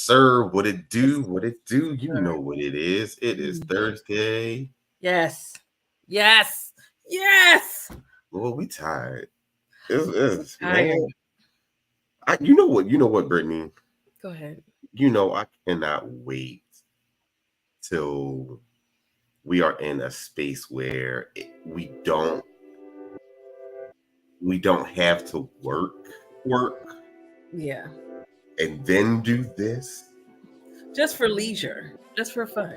sir. What it do? What it do? You know what it is. It is Thursday. Yes. Yes. Yes. Well, we tired. It's Tired. man. You know what? You know what, Brittany? Go ahead. I cannot wait till we are in a space where we don't have to work, Yeah. and then do this. Just for leisure. Just for fun.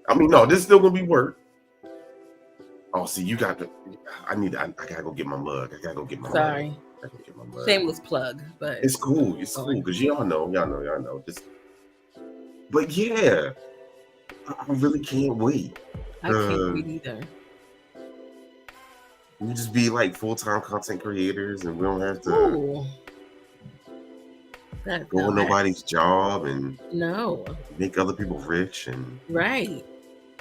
I mean, no, this is still gonna be work. Oh, see, you got to. I gotta go get my mug. I gotta go get my Sorry. mug. I gotta get my mug. Shameless plug, but It's cool. It's cool because y'all know. Just, but yeah, I really can't wait. I can't wait either. We just be like full-time content creators, and we don't have to go on nobody's job and make other people rich and right.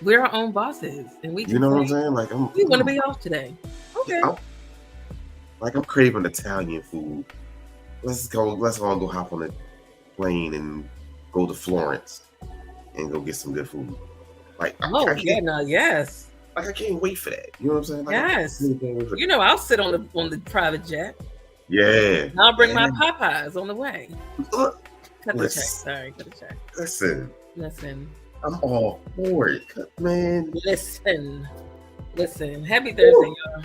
We're our own bosses, and we. You know what I'm saying? Like we want to be off today. Okay. I'm craving Italian food. Let's all go hop on a plane and go to Florence and go get some good food. Like yes. Like I can't wait for that. You know what I'm saying? Like, yes. You know, I'll sit on the private jet. Yeah. I'll bring my Popeyes on the way. Cut the check. Sorry, cut the check. Listen. I'm all for it, man. Listen. Happy Thursday, y'all.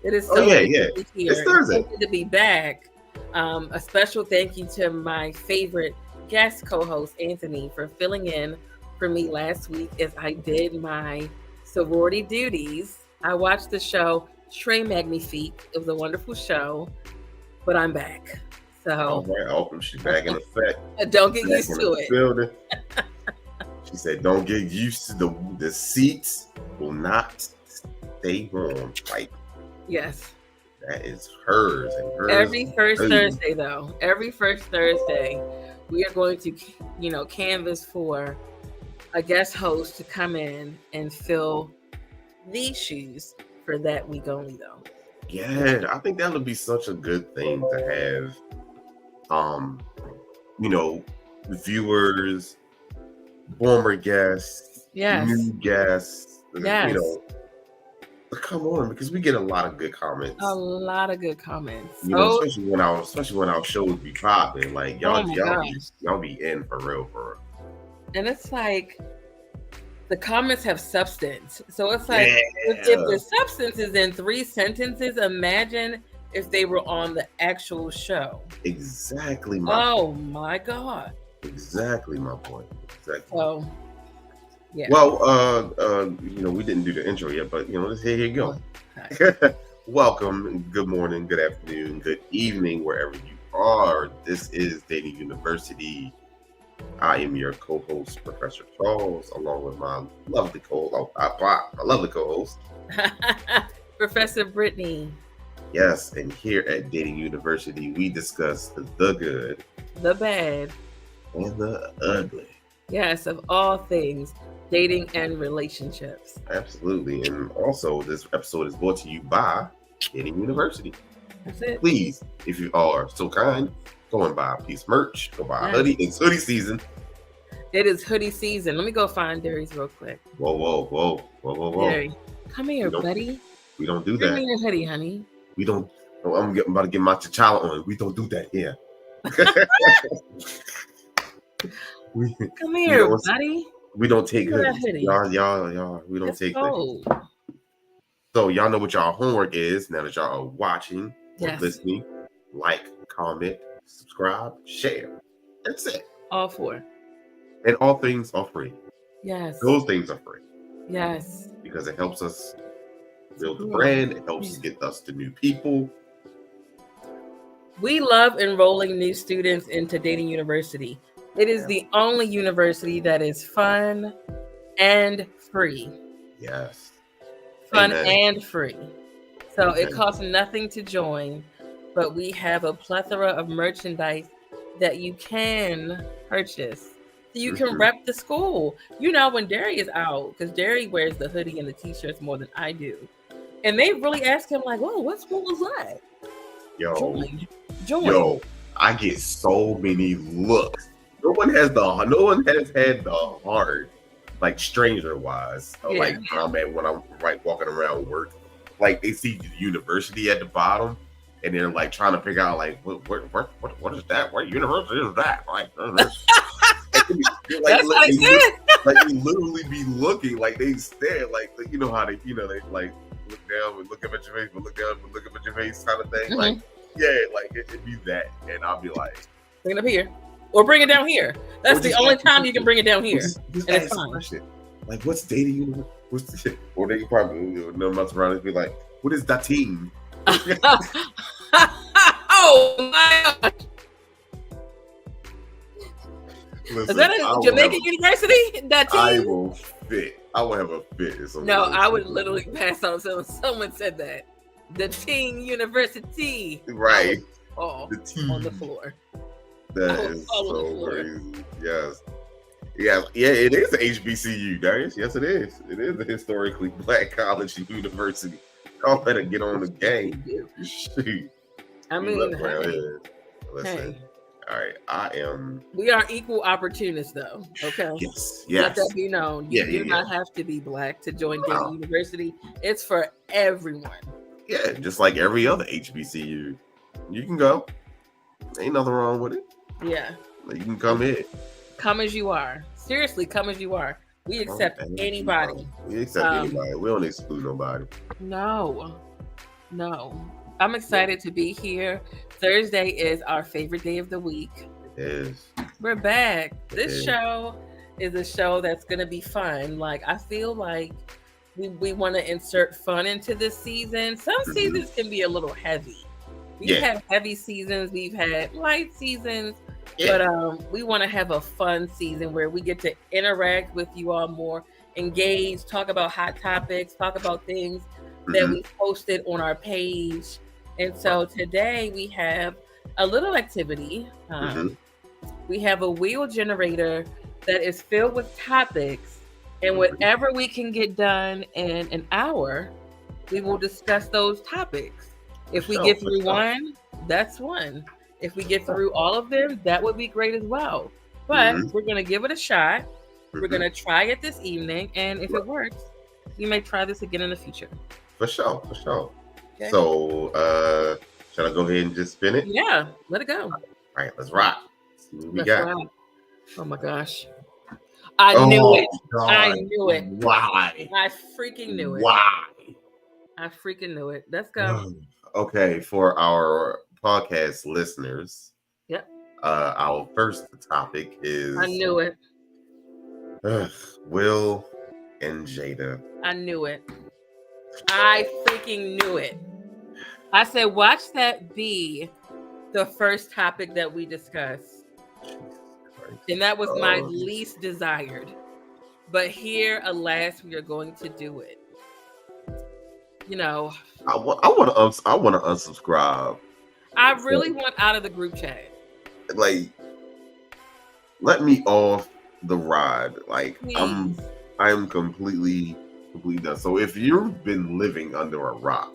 It is so good to be here. It's Thursday. It's good to be back. A special thank you to my favorite guest co-host, Anthony, for filling in for me last week as I did my sorority duties. I watched the show Très Magnifique. It was a wonderful show, but I'm back. So all right, I hope she's back in effect. Don't get used to it. Building. She said, "Don't get used to the seats will not stay warm." Like yes, that is hers and hers. Every first Thursday, though. Every first Thursday, we are going to, canvas for a guest host to come in and fill these shoes for that week only, though. Yeah, I think that would be such a good thing to have. Viewers, former guests, new guests, come on, because we get a lot of good comments. Especially when our shows be popping, like y'all be in for real. And it's like the comments have substance. So it's like if the substance is in 3 sentences, imagine if they were on the actual show. Exactly. My God. Exactly my point. Exactly. So, yeah. Well, we didn't do the intro yet, but here you go. Okay. Welcome. Good morning, good afternoon, good evening, wherever you are. This is Dating University. I am your co-host, Professor Charles, along with my lovely co-host, Professor Brittany. Yes, and here at Dating University, we discuss the good, the bad, and the ugly. Yes, of all things, dating and relationships. Absolutely. And also, this episode is brought to you by Dating University. That's it. Please, if you are so kind, go and buy a piece of merch. Go buy a hoodie. It's hoodie season. It is hoodie season. Let me go find Darius real quick. Whoa. Darius, come here, buddy. We don't do that. Bring me your hoodie, honey. We don't. I'm about to get my T'Challa on. We don't do that here. Come here, buddy. We don't take hoodies. Y'all. We don't take hoodies. So y'all know what y'all homework is now that y'all are watching or listening. Like, comment, subscribe, share. That's it. All 4. And all things are free. Yes. Those things are free. Yes. Because it helps us build the brand. It helps get us to new people. We love enrolling new students into Dating University. It is the only university that is fun and free. Yes. Fun and free. So it costs nothing to join, but we have a plethora of merchandise that you can purchase. So you can rep the school. When Derry is out, because Derry wears the hoodie and the t-shirts more than I do. And they really ask him like, "Whoa, what school is that?" Join. Yo, I get so many looks No one has had the heart, like stranger wise, like comment when I'm walking around work. Like they see the university at the bottom, and they're like trying to figure out like what is that? What university is that? Like, that's what I said. Like they literally be looking, like they stare, like you know how they like look down and look up at your face, but look down and look up at your face, kind of thing. Mm-hmm. Like like it'd be that, and I'll be like, bring it up here, or bring it down here. That's the only time you can bring it down here, just and it's fine. Like, what's data universe? What's the shit? Or they can probably no months around and be like, what is that team? Oh my gosh. Listen, is that a Jamaican university? That team? I will fit. I will have a fit. No, I would literally pass on someone said that. The team university. Right. The team on the floor. That is so crazy. Yes. Yeah, it is a HBCU, Darius. Yes, it is. It is a historically black college and university. Y'all better get on the game. Shoot. I mean, listen. All right, we are equal opportunists, though. Okay. Yes. Let that be known. You do not have to be black to join Dayton University. It's for everyone. Yeah, just like every other HBCU. You can go. Ain't nothing wrong with it. Yeah. You can come in. Come as you are. Seriously, come as you are. We accept anybody. We accept anybody. We don't exclude nobody. No. I'm excited to be here. Thursday is our favorite day of the week. It is. We're back. This show is a show that's going to be fun. Like, I feel like we want to insert fun into this season. Some seasons can be a little heavy. We've had heavy seasons. We've had light seasons. But we want to have a fun season where we get to interact with you all more, engage, talk about hot topics, talk about things that we posted on our page. And so today we have a little activity. We have a wheel generator that is filled with topics, and whatever we can get done in an hour, we will discuss those topics. If we get through one, that's one. If we get through all of them, that would be great as well. But we're going to give it a shot. We're going to try it this evening. And if it works, we may try this again in the future. For sure. Okay. So, shall I go ahead and just spin it? Yeah, let it go. All right, let's rock. Let's see what we got. Rock. Oh my gosh. I knew it. God. I knew it. Why? I freaking knew it. Why? I freaking knew it. Let's go. Okay, for our podcast listeners. Yep. Our first topic is I knew it. Will and Jada. I knew it. I freaking knew it. I said, watch that be the first topic that we discuss. And that was my least desired. But here, alas, we are going to do it. You know, I want to unsubscribe. I really want out of the group chat. Like, let me off the ride. Like, please. I'm completely done. So if you've been living under a rock,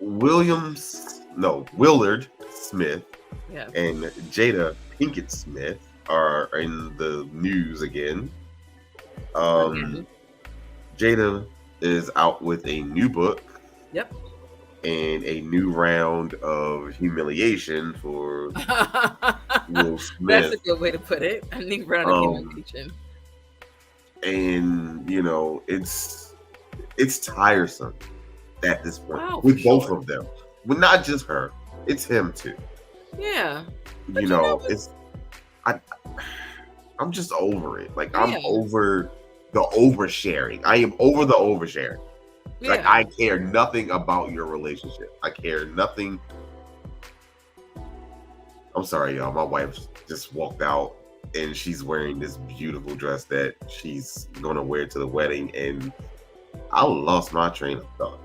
Willard Smith and Jada Pinkett Smith are in the news again. Jada is out with a new book. Yep. And a new round of humiliation for Will Smith. That's a good way to put it. A new round of humiliation. And it's tiresome at this point with both of them. But not just her. It's him too. Yeah. I'm just over it. Like I'm over the oversharing. I am over the oversharing. Yeah. Like I care nothing about your relationship. I care nothing. I'm sorry, y'all. My wife just walked out and she's wearing this beautiful dress that she's gonna wear to the wedding, and I lost my train of thought.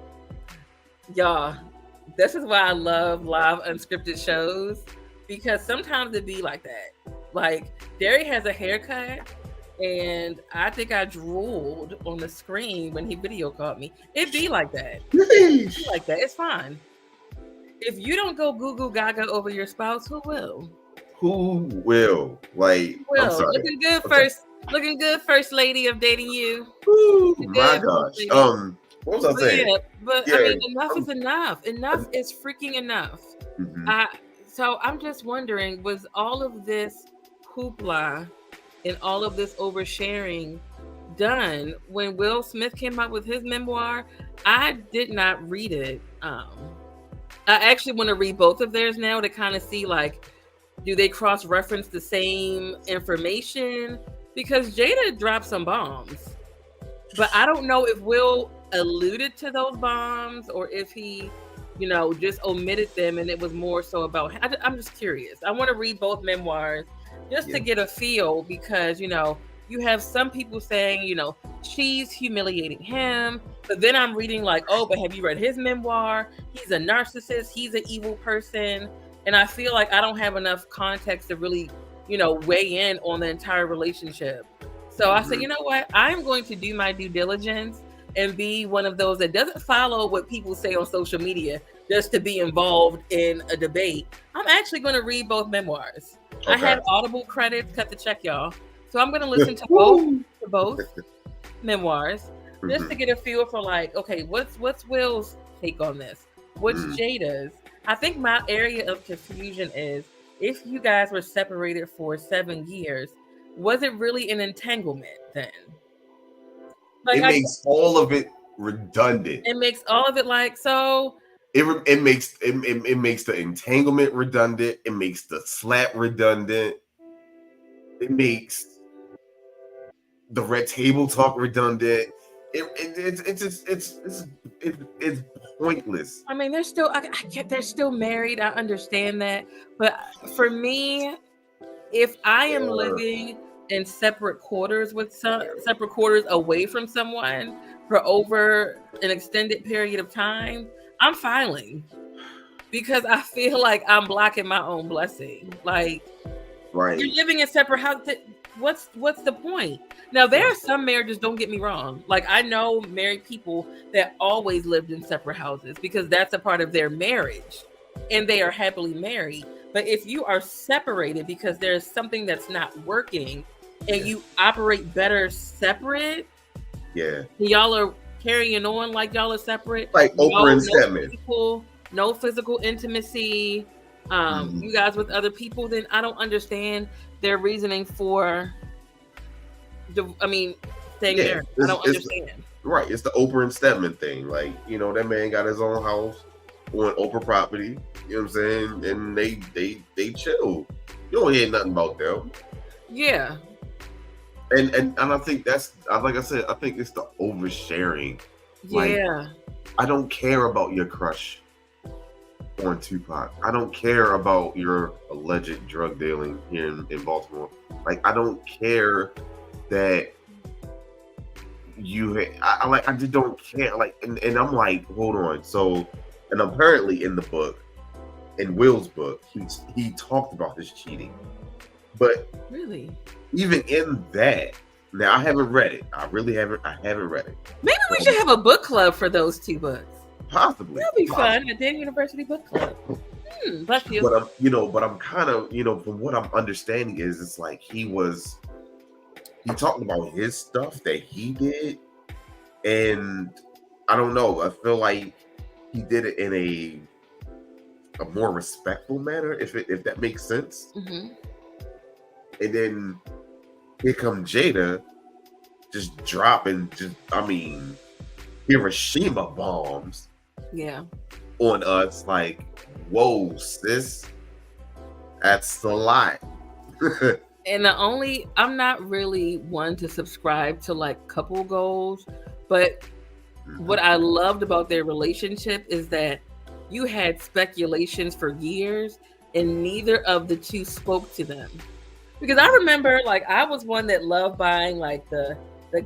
Y'all, this is why I love live unscripted shows, because sometimes it be like that. Like Derry has a haircut, and I think I drooled on the screen when he video called me. It be like that. It's fine. If you don't go goo goo gaga over your spouse, who will? Who will? Like, I'm Will, sorry. looking good, first lady of dating you. Ooh, my Good, gosh. lady. What was I But saying? yeah, but I Yeah. mean, enough is enough. Enough is freaking enough. Mm-hmm. So I'm just wondering, was all of this hoopla and all of this oversharing done when Will Smith came out with his memoir? I did not read it. I actually want to read both of theirs now to kind of see, like, do they cross-reference the same information? Because Jada dropped some bombs, but I don't know if Will alluded to those bombs or if he, just omitted them and it was more so about. I'm just curious. I want to read both memoirs just to get a feel because you have some people saying she's humiliating him, but then I'm reading like, oh, but have you read his memoir? He's a narcissist. He's an evil person. And I feel like I don't have enough context to really, weigh in on the entire relationship. So I said, you know what? I'm going to do my due diligence and be one of those that doesn't follow what people say on social media just to be involved in a debate. I'm actually going to read both memoirs. Okay. I have Audible credits, cut the check, y'all. So I'm going to listen to both memoirs just to get a feel for like, okay, what's Will's take on this? What's Jada's? I think my area of confusion is if you guys were separated for 7 years, was it really an entanglement then? Like, it makes all of it redundant. It makes all of it like so. It makes the entanglement redundant. It makes the slap redundant. It makes the red table talk redundant. It's pointless. I mean, they're still married. I understand that, but for me, if I am living in separate quarters away from someone for over an extended period of time, I'm filing because I feel like I'm blocking my own blessing. Like, right, you're living in separate houses. What's the point? Now, there are some marriages, don't get me wrong. Like, I know married people that always lived in separate houses because that's a part of their marriage and they are happily married. But if you are separated because there's something that's not working and you operate better separate, y'all are carrying on like y'all are separate. Like Oprah and Stedman. No physical intimacy. You guys with other people, then I don't understand their reasoning for staying there. I don't understand. Right. It's the Oprah and Stedman thing. Like, that man got his own house on Oprah property. You know what I'm saying? And they chill. You don't hear nothing about them. Yeah. And I think that's, like I said, I think it's the oversharing. Yeah. Like, I don't care about your crush on Tupac. I don't care about your alleged drug dealing here in Baltimore. Like, I don't care that I just don't care. Like, and I'm like, hold on. So, and apparently in the book, in Will's book, he talked about his cheating. But really, even in that, now I haven't read it. I haven't read it. Maybe we should have a book club for those two books. Possibly. That'll be fun. A Dayton University book club. Bless you. But I'm kind of, from what I'm understanding is it's like he talked about his stuff that he did, and I don't know. I feel like he did it in a more respectful manner, if that makes sense. Mm-hmm. And then here come Jada, just dropping Hiroshima bombs. Yeah. On us, like, whoa, sis, that's a lot. And I'm not really one to subscribe to like couple goals, but what I loved about their relationship is that you had speculations for years and neither of the two spoke to them. Because I remember, like, I was one that loved buying like the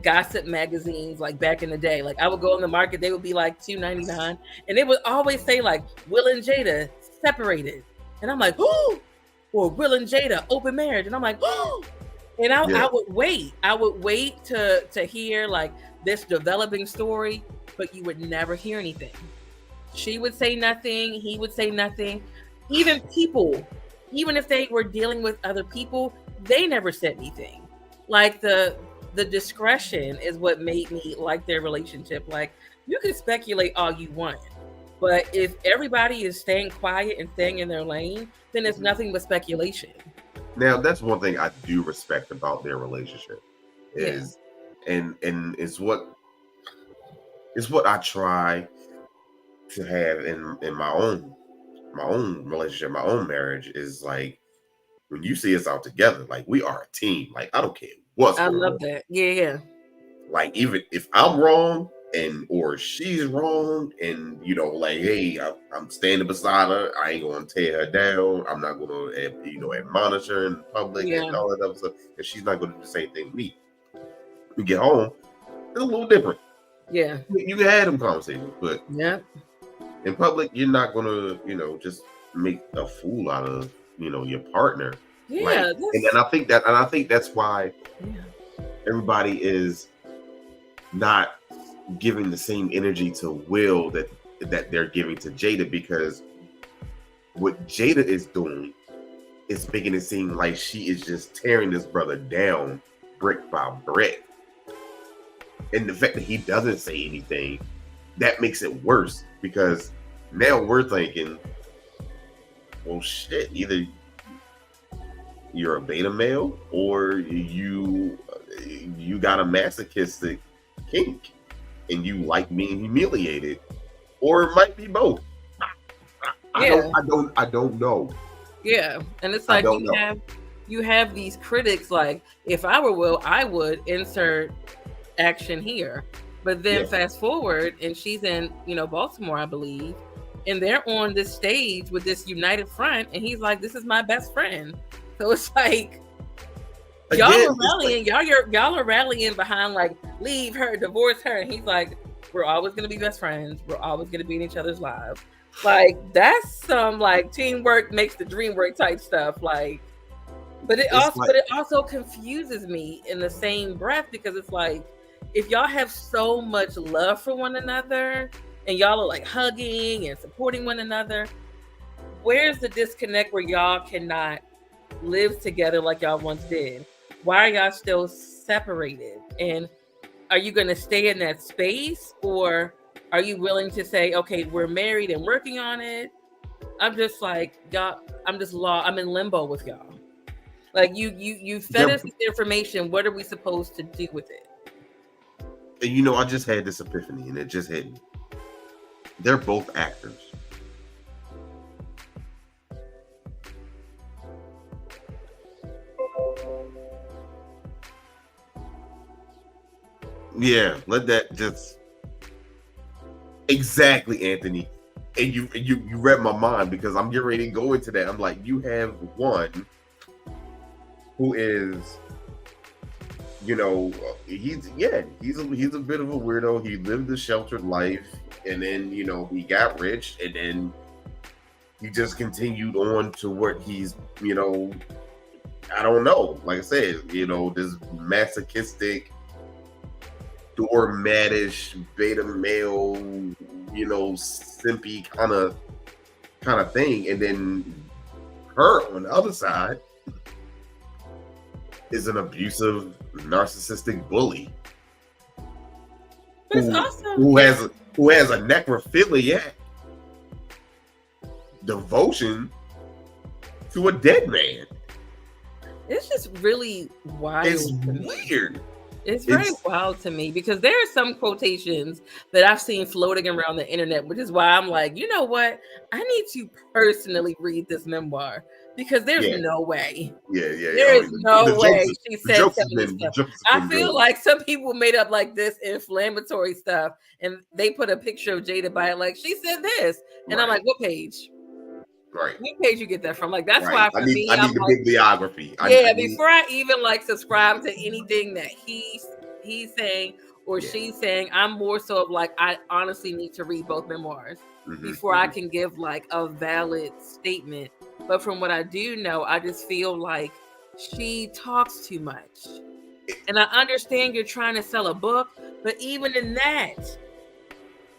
gossip magazines, like back in the day. Like, I would go in the market, they would be like $2.99, and they would always say like Will and Jada separated, and I'm like, oh, or Will and Jada open marriage, and I'm like, oh, and I would wait to hear like this developing story, but you would never hear anything. She would say nothing, he would say nothing. Even people even if they were dealing with other people, they never said anything. Like the discretion is what made me like their relationship. Like, you can speculate all you want, but if everybody is staying quiet and staying in their lane, then it's nothing but speculation. Now, that's one thing I do respect about their relationship is, and it's what I try to have in my own relationship, my own marriage, is like, when you see us out together, like, we are a team. Like, I don't care what's I going love on. that. Yeah. Like, even if I'm wrong or she's wrong, and like, hey, I'm standing beside her, I ain't gonna tear her down. I'm not gonna admonish her in public and all that other stuff, and she's not gonna do the same thing with me. We get home, it's a little different. Yeah. You can have them conversations, but in public, you're not gonna just make a fool out of your partner. Yeah. And I think that's why everybody is not giving the same energy to Will that they're giving to Jada, because what Jada is doing is making it seem like she is just tearing this brother down brick by brick. And the fact that he doesn't say anything, that makes it worse, because now we're thinking, well, shit, either you're a beta male or you got a masochistic kink and you like being humiliated, or it might be both. I don't know. Yeah, and it's like you have these critics. Like, if I were Will, I would insert action here. But then fast forward, and she's in Baltimore, I believe, and they're on this stage with this united front, and he's like, "This is my best friend." So it's like, y'all are rallying, y'all are rallying behind, like, leave her, divorce her, and he's like, we're always gonna be best friends. We're always gonna be in each other's lives. Like, that's some like teamwork makes the dream work type stuff. Like, but it also confuses me in the same breath, because it's like, if y'all have so much love for one another and y'all are like hugging and supporting one another, where's the disconnect where y'all cannot live together like y'all once did? Why are y'all still separated? And are you going to stay in that space, or are you willing to say, okay, we're married and working on it? I'm just like, y'all, I'm in limbo with y'all. Like, you fed us this information. What are we supposed to do with it? And I just had this epiphany, and it just hit me. They're both actors. Yeah, let that just exactly, Anthony. And you read my mind, because I'm getting ready to go into that. I'm like, you have one who is, he's a bit of a weirdo. He lived a sheltered life, and then he got rich, and then he just continued on to what he's I don't know. Like I said, this masochistic, doormatish, beta male, simpy kind of thing. And then her on the other side is an abusive, narcissistic bully who has a necrophiliac devotion to a dead man. It's just really wild. It's weird. It's very wild to me, because there are some quotations that I've seen floating around the internet, which is why I'm like, you know what? I need to personally read this memoir, because there's no way. There is no way she said some of this stuff. I feel like some people made up like this inflammatory stuff, and they put a picture of Jada by it, like, she said this. And I'm like, what page? Right. What page you get that from? Like, that's why for me, I need the bibliography. Before I even like subscribe to anything that he's saying or she's saying, I'm more so of like, I honestly need to read both memoirs before I can give like a valid statement. But from what I do know, I just feel like she talks too much. And I understand you're trying to sell a book, but even in that,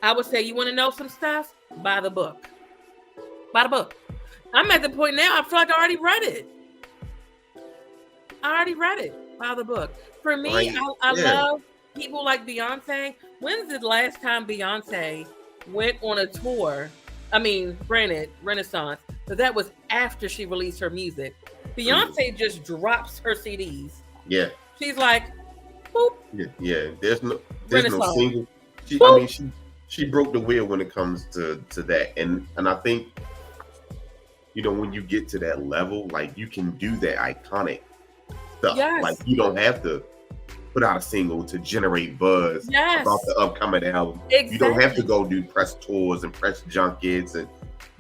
I would say, you want to know some stuff? Buy the book. Buy the book. I'm at the point now, I feel like I already read it. By the book. For me, Like, I love people like Beyonce. When's the last time Beyonce went on a tour? I mean, granted, Renaissance, but that was after she released her music. Beyonce just drops her CDs. Yeah. She's like, boop. Yeah. There's no Renaissance. single. She broke the wheel when it comes to that, and I think, you know, when you get to that level, like, you can do that iconic stuff. Yes. Like, you don't have to put out a single to generate buzz about the upcoming album. Exactly. You don't have to go do press tours and press junkets and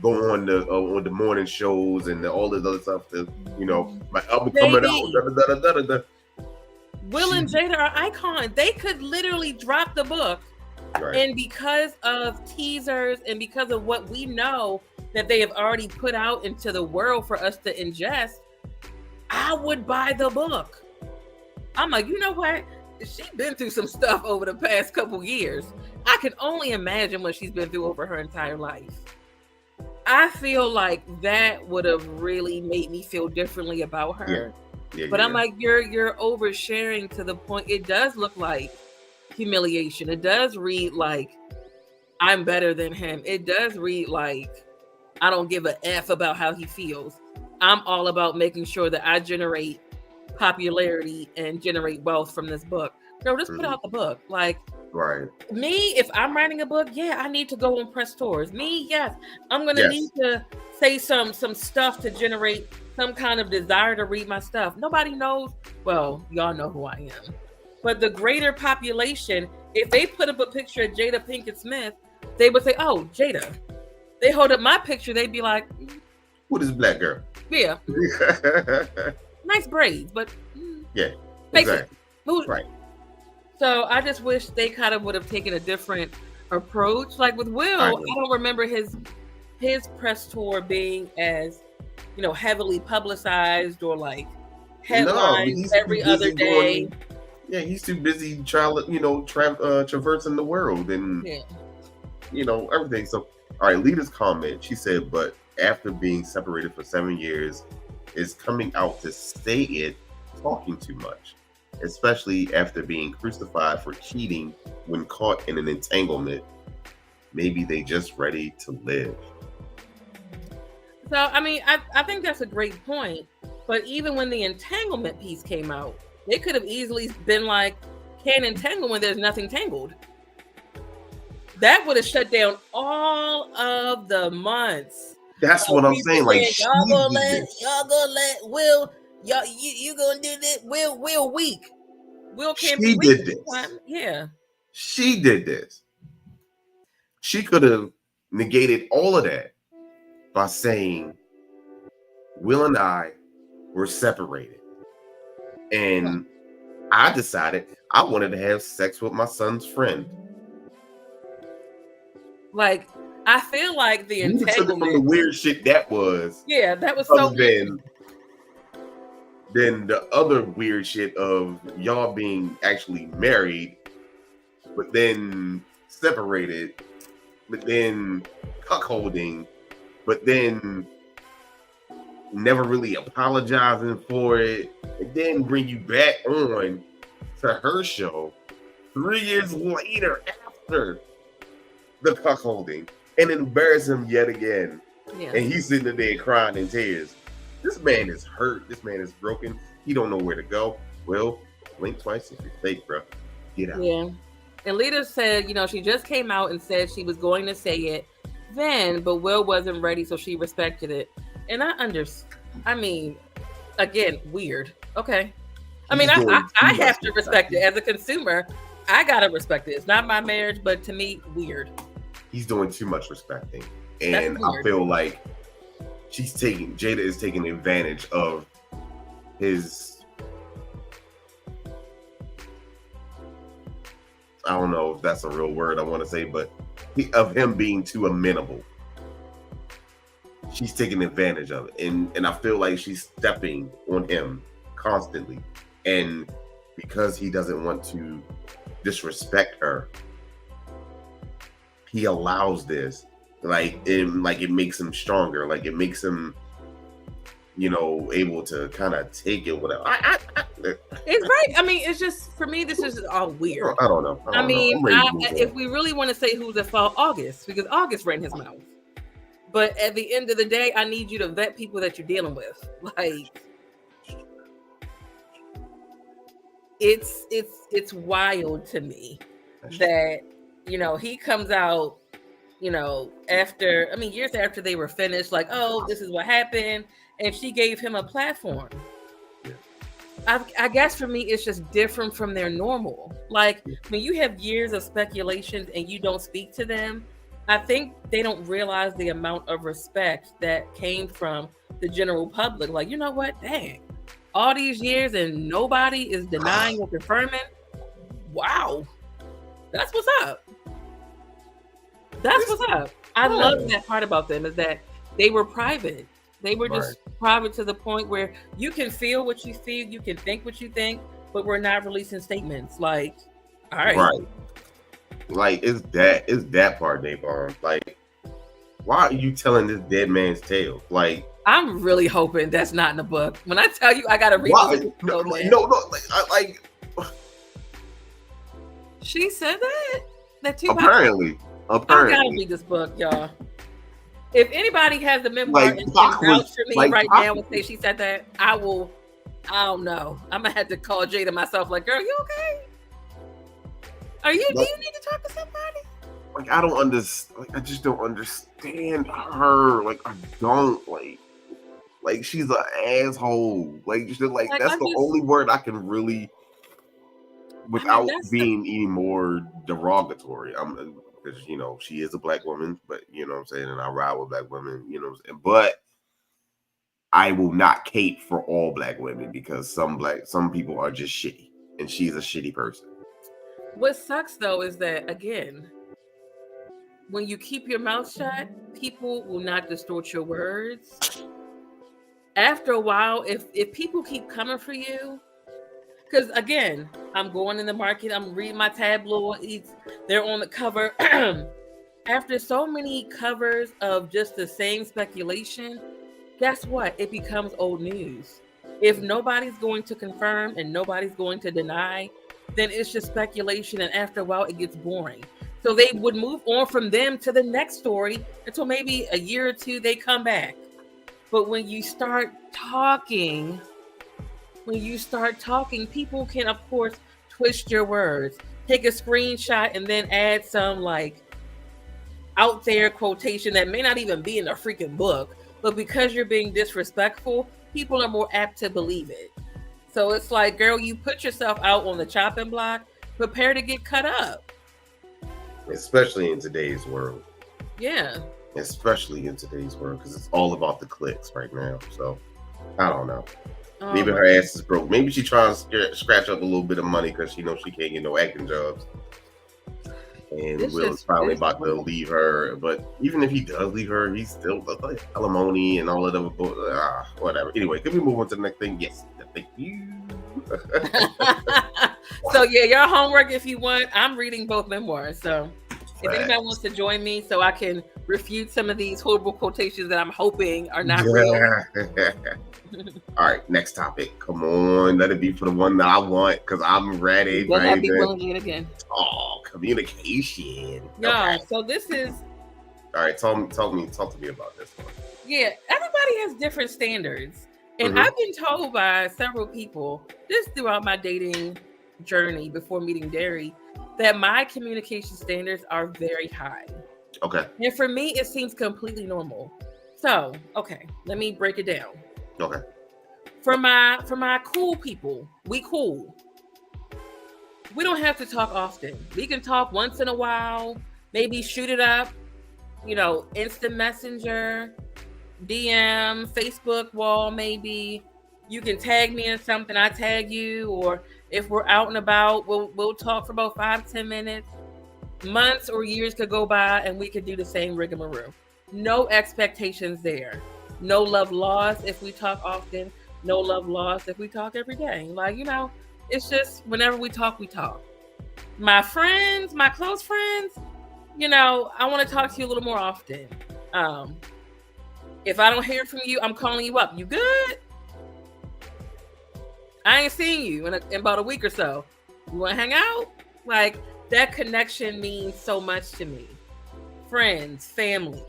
go on the morning shows and all this other stuff. To, you know, my album coming out. Will and Jada are icons. They could literally drop the book, and because of teasers and because of what we know that they have already put out into the world for us to ingest, I would buy the book. I'm like, you know what? She's been through some stuff over the past couple years. I can only imagine what she's been through over her entire life. I feel like that would have really made me feel differently about her. But I'm like, you're oversharing to the point. It does look like humiliation. It does read like I'm better than him. It does read like I don't give a F about how he feels. I'm all about making sure that I generate popularity and generate wealth from this book. No, just put out the book. Like, me, if I'm writing a book, I need to go on press tours. Me, yes, I'm gonna need to say some stuff to generate some kind of desire to read my stuff. Nobody knows. Well, y'all know who I am. But the greater population, if they put up a picture of Jada Pinkett Smith, they would say, "Oh, Jada." They hold up my picture, they'd be like, "Who is this black girl?" Yeah. Nice braids, but exactly. Right. So I just wish they kind of would have taken a different approach. Like with Will, I don't remember his press tour being as, you know, heavily publicized or like headlines every other day. He's too busy traversing the world and you know, everything. So, all right, Lita's comment. She said, "But after being separated for 7 years, is coming out to say it talking too much, especially after being crucified for cheating when caught in an entanglement. Maybe they just ready to live." So, I mean, I think that's a great point. But even when the entanglement piece came out, they could have easily been like, can't entangle when there's nothing tangled. That would have shut down all of the months. That's what I'm saying. Like, y'all gonna let Will, you gonna do this? Will weak. Will can't be weak. She did this. Yeah. She did this. She could have negated all of that by saying, Will and I were separated. And I decided I wanted to have sex with my son's friend. Like, I feel like the entanglement from the weird shit that was. Yeah, that was so weird. Then the other weird shit of y'all being actually married, but then separated, but then cuckolding, but then never really apologizing for it, and then bring you back on to her show 3 years later after the cuckolding and embarrass him yet again. Yeah. And he's sitting there crying in tears. This man is hurt. This man is broken. He don't know where to go. Well, blink twice if you're fake, bro. Get out. Yeah. And Lita said, you know, she just came out and said she was going to say it then, but Will wasn't ready, so she respected it. And I understand. I mean, again, weird. Okay. I mean, I have to respect it as a consumer. I gotta respect it. It's not my marriage, but to me, weird. He's doing too much respecting, and I feel like Jada is taking advantage of his. I don't know if that's a real word I want to say, but of him being too amenable. She's taking advantage of it, and I feel like she's stepping on him constantly, and because he doesn't want to disrespect her, he allows this, Like it makes him stronger. Like it makes him, able to kind of take it. Whatever. It's right. I mean, it's just for me. This is all weird. I don't know. I mean, if we really want to say who's at fault, August, because August ran his mouth. But at the end of the day, I need you to vet people that you're dealing with. Like, it's wild to me that he comes out, years after they were finished, like, oh, this is what happened, and she gave him a platform. I guess for me, it's just different from their normal. Like, when you have years of speculations and you don't speak to them, I think they don't realize the amount of respect that came from the general public. Like, you know what? Dang, all these years and nobody is denying or confirming. Wow. That's what's up. That's what's up. I love that part about them, is that they were private. They were just private to the point where you can feel what you feel, you can think what you think, but we're not releasing statements. Like, all right. Right. Like, it's that part, Napalm. Like, why are you telling this dead man's tale? Like, I'm really hoping that's not in the book. When I tell you I gotta read it. No. She said that too. Apparently. I gotta read this book, y'all. If anybody has the memoir and vouch for me right now and say she said that, I don't know. I'm gonna have to call Jada myself. Like, girl, you okay? Do you need to talk to somebody? Like, I don't understand. Like, I just don't understand her. Like, I don't like she's an asshole. Like that's the only word I can really, without being any more derogatory. Because she is a black woman, but you know what I'm saying, and I ride with black women, but I will not cape for all black women, because some people are just shitty, and she's a shitty person. What sucks though is that, again, when you keep your mouth shut, people will not distort your words. After a while, if people keep coming for you, because again, I'm going in the market, I'm reading my tabloids, they're on the cover. After so many covers of just the same speculation, guess what? It becomes old news. If nobody's going to confirm and nobody's going to deny, then it's just speculation, and after a while, it gets boring. So they would move on from them to the next story until maybe a year or two they come back. But when you start talking, people can, of course, twist your words, take a screenshot, and then add some out there quotation that may not even be in the freaking book. But because you're being disrespectful, people are more apt to believe it. So it's like, girl, you put yourself out on the chopping block, prepare to get cut up. Especially in today's world. Yeah. Especially in today's world, because it's all about the clicks right now. So, I don't know. Maybe her ass is broke. Maybe she trying to scratch up a little bit of money because she knows she can't get no acting jobs. And Will is probably about to leave her. But even if he does leave her, he's still like alimony and all that other whatever. Anyway, can we move on to the next thing? Yes. Thank you. So yeah, your homework if you want. I'm reading both memoirs. So if anybody wants to join me so I can refute some of these horrible quotations that I'm hoping are not real. All right, next topic. Come on, let it be for the one that I want, because I'm ready. I'll be willing to get again. Oh, communication. Yeah. Okay. So this is. All right, talk to me about this one. Yeah, everybody has different standards, and I've been told by several people just throughout my dating journey before meeting Derry that my communication standards are very high. Okay. And for me, it seems completely normal. So, okay, let me break it down. Okay. For my cool people, we cool. We don't have to talk often. We can talk once in a while, maybe shoot it up, instant messenger, DM, Facebook wall, maybe. You can tag me in something, I tag you, or if we're out and about, we'll talk for about 5-10 minutes. Months or years could go by and we could do the same rigmarole. No expectations there. No love lost if we talk often. No love lost if we talk every day. It's just whenever we talk, we talk. My friends, my close friends, I want to talk to you a little more often. If I don't hear from you, I'm calling you up. You good? I ain't seen you in about a week or so. You want to hang out? Like, that connection means so much to me. Friends, family.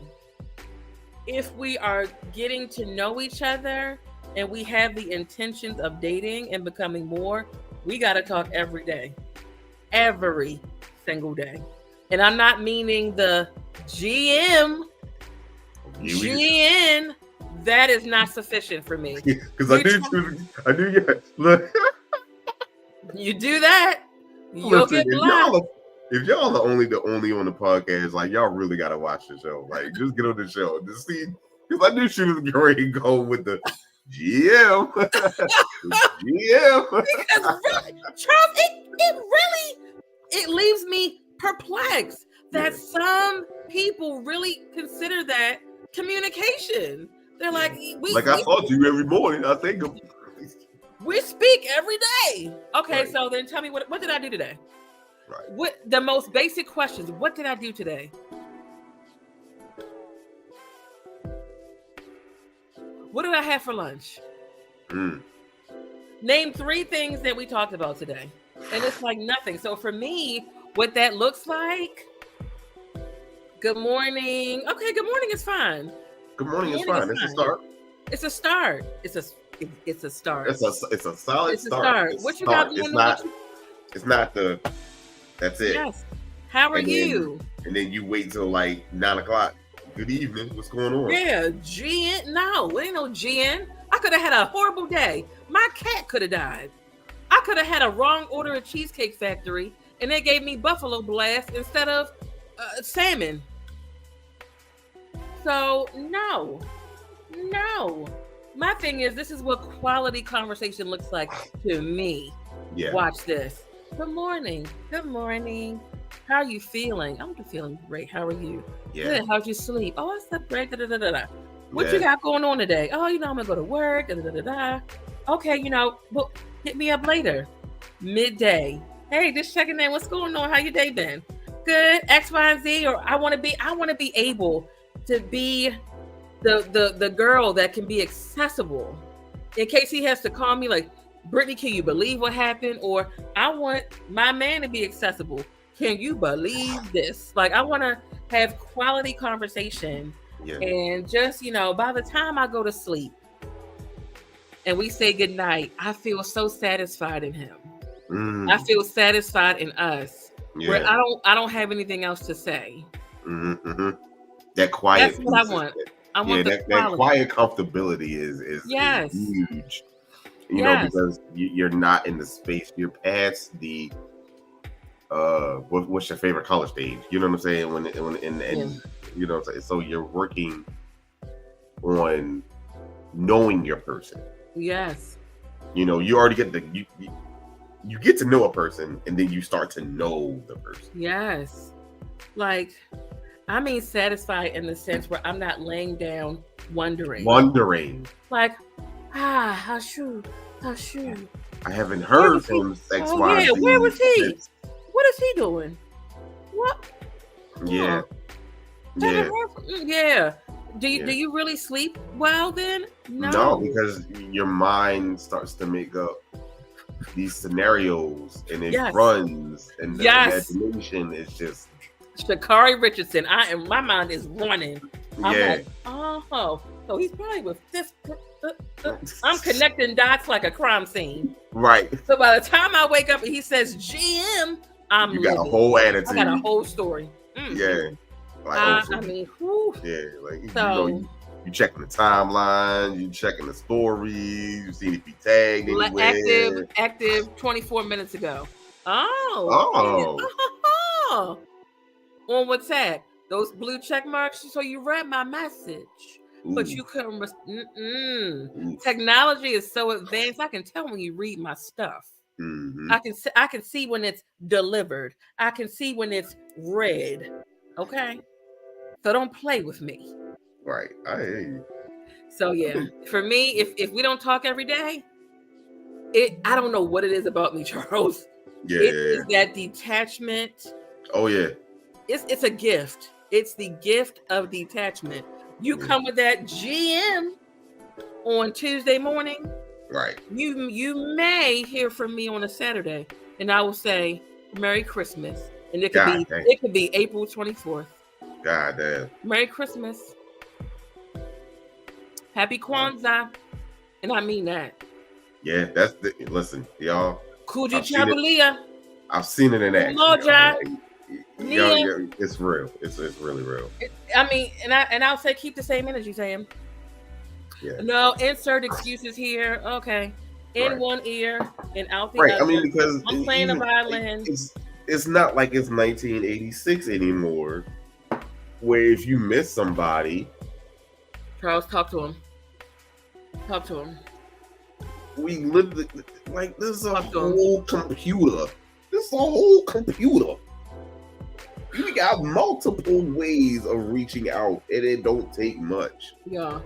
If we are getting to know each other and we have the intentions of dating and becoming more, we got to talk every day. Every single day. And I'm not meaning the GM, GN. That is not sufficient for me. Because I knew you. Look. You do that, you'll get blocked. If y'all are only on the podcast, like, y'all really gotta watch the show. Like, just get on the show to see. Because I knew she was going to go with the GM. GM. Because really, Charles, it leaves me perplexed that some people really consider that communication. They're like, I talk to you every morning. I think we speak every day. Okay, right. So then tell me, what did I do today? Right. What the most basic questions? What did I do today? What did I have for lunch? Name 3 things that we talked about today. And it's like nothing. So for me, what that looks like, good morning. Okay, good morning is fine. Good morning is fine. It's a start. It's a start. It's a start. It's a solid start. What you got going on? It's not the. That's it. Yes. How are you? And then you wait till like 9:00. Good evening. What's going on? Yeah, GN. No, it ain't no GN. I could have had a horrible day. My cat could have died. I could have had a wrong order at Cheesecake Factory, and they gave me buffalo blast instead of salmon. So no. My thing is, this is what quality conversation looks like to me. Yeah. Watch this. Good morning. How are you feeling? I'm feeling great. How are you? Yeah. Good. How'd you sleep? Oh, I slept great. What you got going on today? Oh, I'm gonna go to work. Okay, well, hit me up later. Midday. Hey, just checking in. What's going on? How your day been? Good. X, Y, and Z. Or I want to be able to be the girl that can be accessible in case he has to call me like, Brittany, can you believe what happened? Or I want my man to be accessible. Can you believe this? Like, I want to have quality conversation. Yeah. And just, by the time I go to sleep and we say goodnight, I feel so satisfied in him. I feel satisfied in us. Yeah. Where I don't have anything else to say. Mm-hmm. That quiet. That's what I want. I want that quiet comfortability is huge. Because you're not in the space. You're past the what's your favorite college stage? You know what I'm saying? When you know what I'm saying? So you're working on knowing your person. Yes. You already get you get to know a person, and then you start to know the person. Yes. Like, I mean, satisfied in the sense where I'm not laying down wondering. Like, how's you? I haven't heard from Sex Y. Yeah, where was he? What is he doing? What? Yeah. Yeah. Do you really sleep well then? No, because your mind starts to make up these scenarios, and it runs, and the imagination is just. Sha'Carri Richardson. My mind is running. I'm like, oh, so he's probably with this. I'm connecting dots like a crime scene. Right. So by the time I wake up and he says GM, you got a whole attitude. I got a whole story. Yeah. Like, I mean, whew. Yeah, like you checking the timeline, you checking the stories, you see if he tagged anywhere. Active 24 minutes ago. Oh. On WhatsApp, those blue check marks, so you read my message. Ooh. But you couldn't. Technology is so advanced. I can tell when you read my stuff. Mm-hmm. I can see when it's delivered. I can see when it's read. Okay, so don't play with me. Right, I hear you. So yeah, for me, if we don't talk every day, I don't know what it is about me, Charles. Yeah, it is that detachment. Oh yeah. it's a gift. It's the gift of detachment. You come with that GM on Tuesday morning, right? You may hear from me on a Saturday, and I will say Merry Christmas, and it could be April 24th. God damn. Merry Christmas, Happy Kwanzaa, and I mean that. Yeah, listen, y'all. Kuju Chabalia. I've seen it in action. It's real. It's really real. I mean, and I'll say keep the same energy, Sam. Yeah. No, insert excuses here. Okay. In one ear and out the other. I mean, because I'm playing the violin. It's not like it's 1986 anymore, where if you miss somebody, Charles, talk to him. We live like this is a whole computer. This is a whole computer. You got multiple ways of reaching out, and it don't take much. Yeah.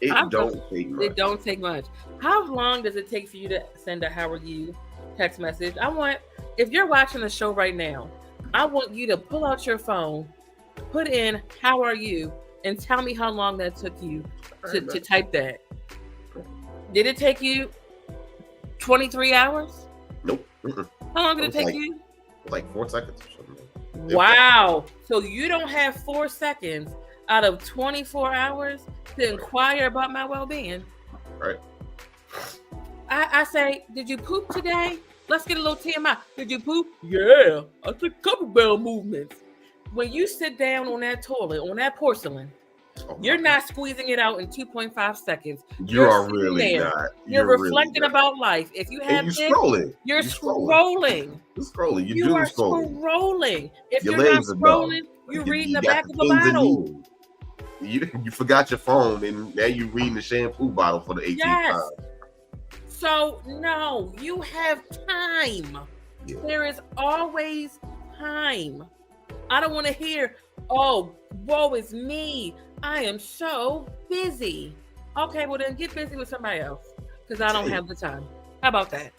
It don't take much. How long does it take for you to send a "How are you" text message? If you're watching the show right now, I want you to pull out your phone, put in "How are you," and tell me how long that took you to type that. Did it take you 23 hours? Nope. How long did it take you? Like 4 seconds or something. Wow. So you don't have 4 seconds out of 24 hours to inquire about my well-being. Right. I say, did you poop today? Let's get a little TMI. Did you poop? Yeah. I took a couple bowel movements. When you sit down on that toilet, on that porcelain, you're not squeezing it out in 2.5 seconds. You're really there. Not. You're reflecting about life. If you have kids, scrolling. You're scrolling. You're scrolling. You are scrolling. If you're not scrolling, you're reading the back of a bottle. You forgot your phone, and now you're reading the shampoo bottle for the 18th time. So, no, you have time. Yeah. There is always time. I don't want to hear, oh, woe is me. I am so busy. Okay, well then get busy with somebody else because I don't have the time. How about that?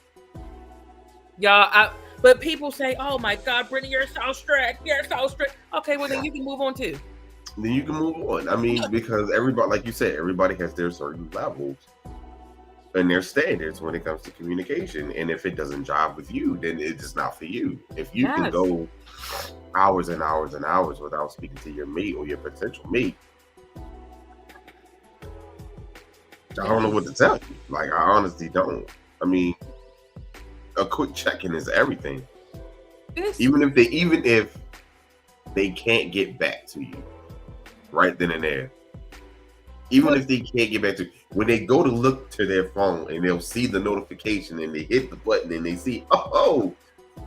Y'all, but people say, oh my God, Brittany, you're so strict. You're so strict. Okay, well then you can move on too. Then you can move on. I mean, because everybody, like you said, everybody has their certain levels and their standards when it comes to communication. And if it doesn't jive with you, then it's just not for you. If you can go hours and hours and hours without speaking to your mate or your potential mate, I don't know what to tell you. Like, I honestly don't. I mean, a quick check-in is everything. Even if they can't get back to you right then and there. Even if they can't get back to you, when they go to look to their phone and they'll see the notification and they hit the button and they see, oh,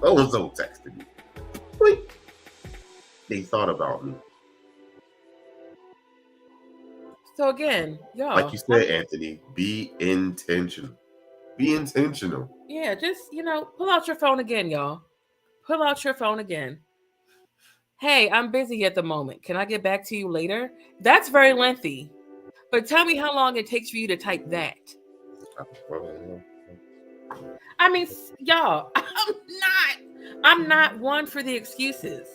so-and-so texted me. Like, they thought about me. So again, y'all, like you said, Anthony, be intentional. Be intentional. Yeah, just, pull out your phone again, y'all. Pull out your phone again. Hey, I'm busy at the moment. Can I get back to you later? That's very lengthy. But tell me how long it takes for you to type that. I mean, y'all, I'm not one for the excuses.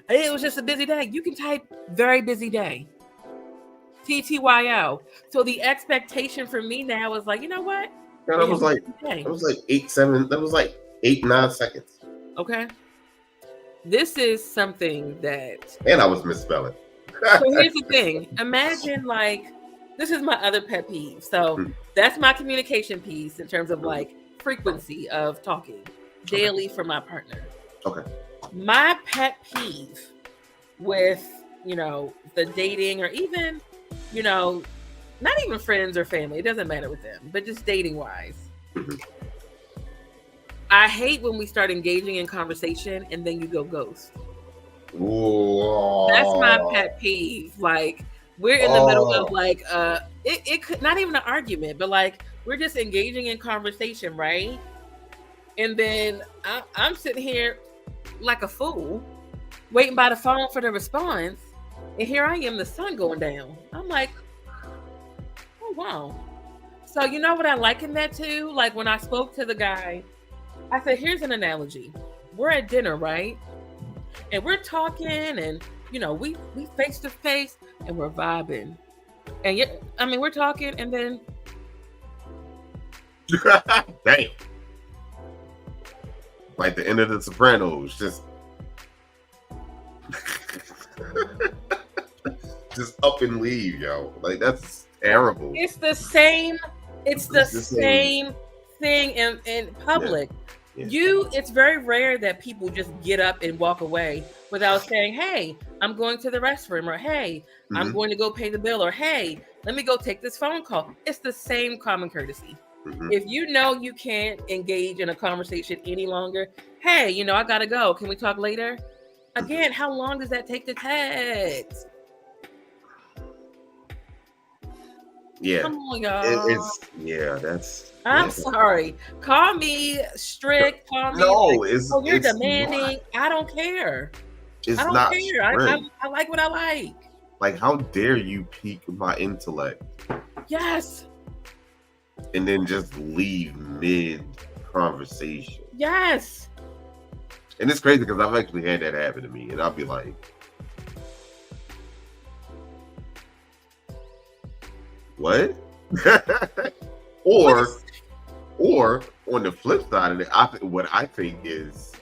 It was just a busy day. You can type very busy day. TTYO. So the expectation for me now is like, you know what? That was like 8, 9 seconds. Okay. This is something that. And I was misspelling. So here's the thing. Imagine this is my other pet peeve. So that's my communication piece in terms of frequency of talking daily for my partner. Okay. My pet peeve with, the dating or even, not even friends or family. It doesn't matter with them, but just dating wise. Mm-hmm. I hate when we start engaging in conversation and then you go ghost. Ooh. That's my pet peeve. We're in the middle of it could not even an argument, but we're just engaging in conversation, right? And then I'm sitting here like a fool, waiting by the phone for the response. And here I am, the sun going down. I'm like, oh, wow. So you know what I like in that too? When I spoke to the guy, I said, here's an analogy. We're at dinner, right? and we're talking, and we face to face, and we're vibing, and we're talking, and then damn, like the end of The Sopranos, just just up and leave, yo. Like, that's terrible. It's the same. It's the same thing in public. Yeah. It's very rare that people just get up and walk away without saying, "Hey, I'm going to the restroom," or "Hey, I'm going to go pay the bill," or "Hey, let me go take this phone call." It's the same common courtesy. If you know you can't engage in a conversation any longer, "Hey, I gotta go. Can we talk later?" Again, how long does that take to text? Yeah. Come on, y'all. I'm sorry. Call me strict. Call me. No, you're demanding. Not. I don't care. I don't care. I like what I like. Like, how dare you pique my intellect? Yes. And then just leave mid conversation. Yes. And it's crazy because I've actually had that happen to me, and I'll be like, what? or on the flip side of it, what I think is,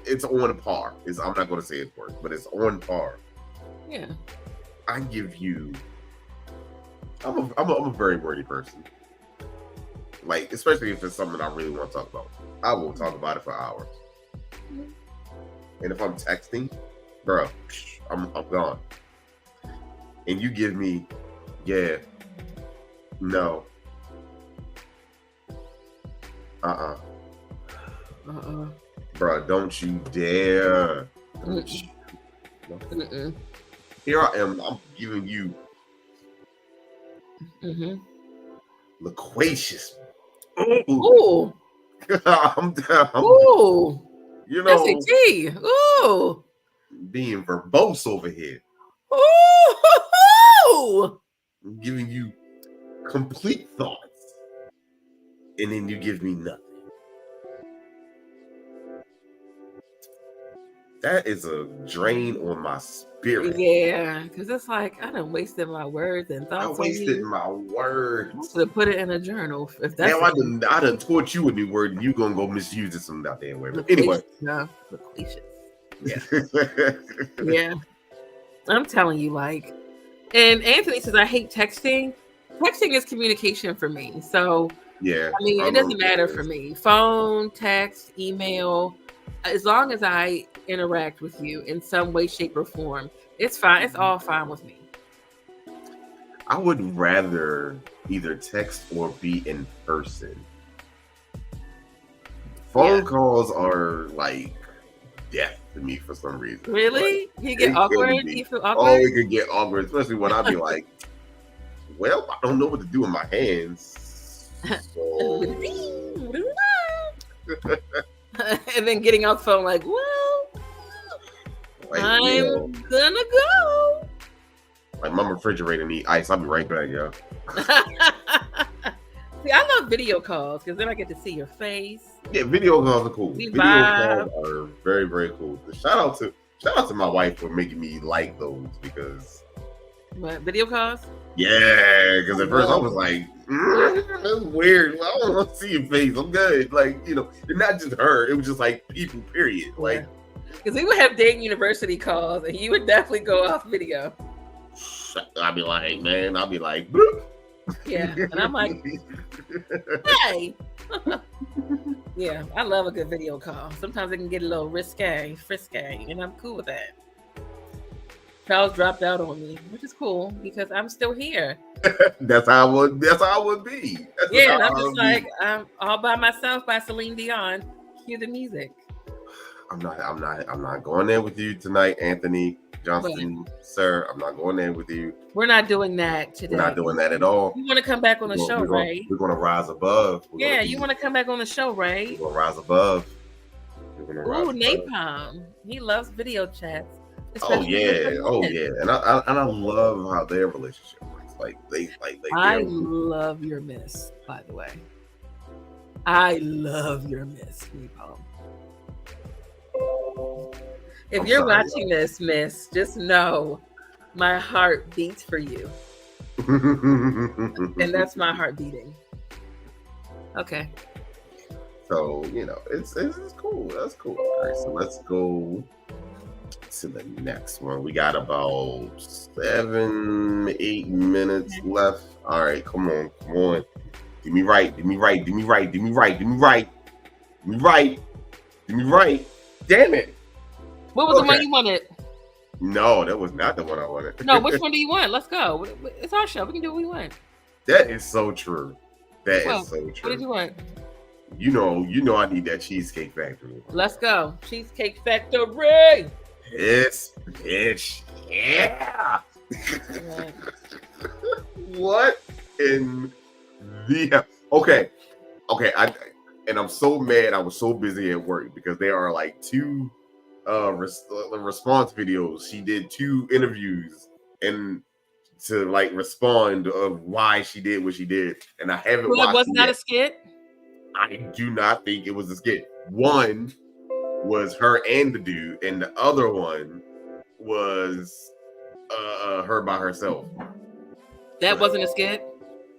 it's on par. I'm not going to say it's worse, but it's on par. Yeah. I give you, I'm a very wordy person. Like, especially if it's something I really want to talk about. I will talk about it for hours. And if I'm texting, bro, I'm gone. And you give me, yeah, no, bro, don't you dare. No. Here I am, I'm giving you loquacious. Ooh. I'm down. Ooh. SAT. Ooh. Being verbose over here. Ooh. I'm giving you complete thoughts. And then you give me nothing. That is a drain on my spirit. Yeah, because it's like, I done wasted my words and thoughts. I wasted my words. I should have put it in a journal. If that's now I done taught you a new word, and you gonna go misuse it some goddamn way. But anyway, loquacious. Yeah, yeah. I'm telling you, like, and Anthony says I hate texting. Texting is communication for me. So yeah, I mean, it doesn't matter for me. Phone, text, email. As long as I interact with you in some way, shape, or form, it's fine. It's all fine with me. I would rather either text or be in person. Phone calls are like death to me for some reason. Really? Like, you get awkward? Do you feel awkward? Oh, it could get awkward, especially when I be like, well, I don't know what to do with my hands. So... and then getting off the phone like, well, I'm gonna go. Like, my refrigerator need ice. I'll be right back, yo. See, I love video calls because then I get to see your face. Yeah, video calls are cool. Video calls are very, very cool. Shout out to my wife for making me like those because. What, video calls? Yeah, because at first I was like, that's weird. I don't want to see your face. I'm good. Like, and not just her. It was just like people, period. Like, because we would have Dayton University calls and you would definitely go off video. I'd be like, man, bloop. Yeah, and I'm like, hey. Yeah, I love a good video call. Sometimes it can get a little frisky, and I'm cool with that. Charles dropped out on me, which is cool because I'm still here. That's how I would be. And I'm just like, I'm all by myself by Celine Dion. Cue the music. I'm not going there with you tonight, Anthony Johnston, sir. I'm not going there with you. We're not doing that today. We're not doing that at all. You want to come back on the show, right? We're going to rise above. You want to come back on the show, right? We're going to rise above. Ooh, Napalm. He loves video chats. Oh yeah. And I love how their relationship works. I love your miss, by the way. I love your miss, Napalm. If you're watching this, Miss, just know my heart beats for you. And that's my heart beating. Okay. So, it's cool. That's cool. All right, so let's go to the next one. We got about 7-8 minutes left. All right, come on. Do me right. Damn it. What was the one you wanted? No, that was not the one I wanted. No, which one do you want? Let's go. It's our show. We can do what we want. That is so true. That is so true. What did you want? You know I need that Cheesecake Factory. Let's go. Cheesecake Factory. Yes, bitch. Yeah. What in the okay. I'm so mad. I was so busy at work because there are like 2 response videos. She did 2 interviews and to like respond of why she did what she did, and I haven't watched. Was not a skit. I do not think it was a skit. One was her and the dude, and the other one was her by herself. That wasn't a skit?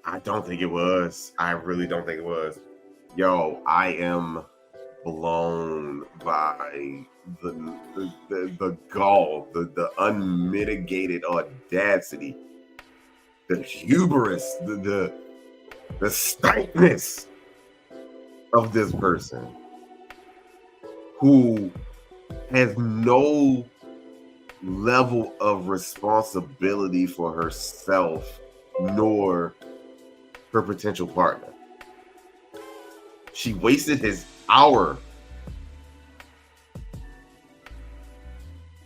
I don't think it was. I really don't think it was. Yo, I am blown by the gall, the unmitigated audacity, the hubris, the stankness of this person who has no level of responsibility for herself nor her potential partner. She wasted his hour.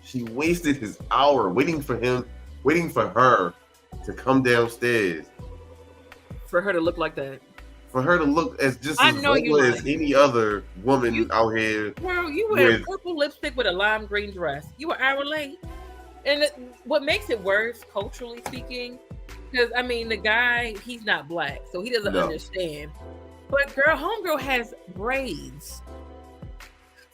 She wasted his hour waiting for her to come downstairs. For her to look like that. For her to look as just as regular as any other woman out here. Girl, you wear purple lipstick with a lime green dress. You were an hour late. And what makes it worse, culturally speaking, because, I mean, the guy, he's not black, so he doesn't understand. But girl, homegirl has braids.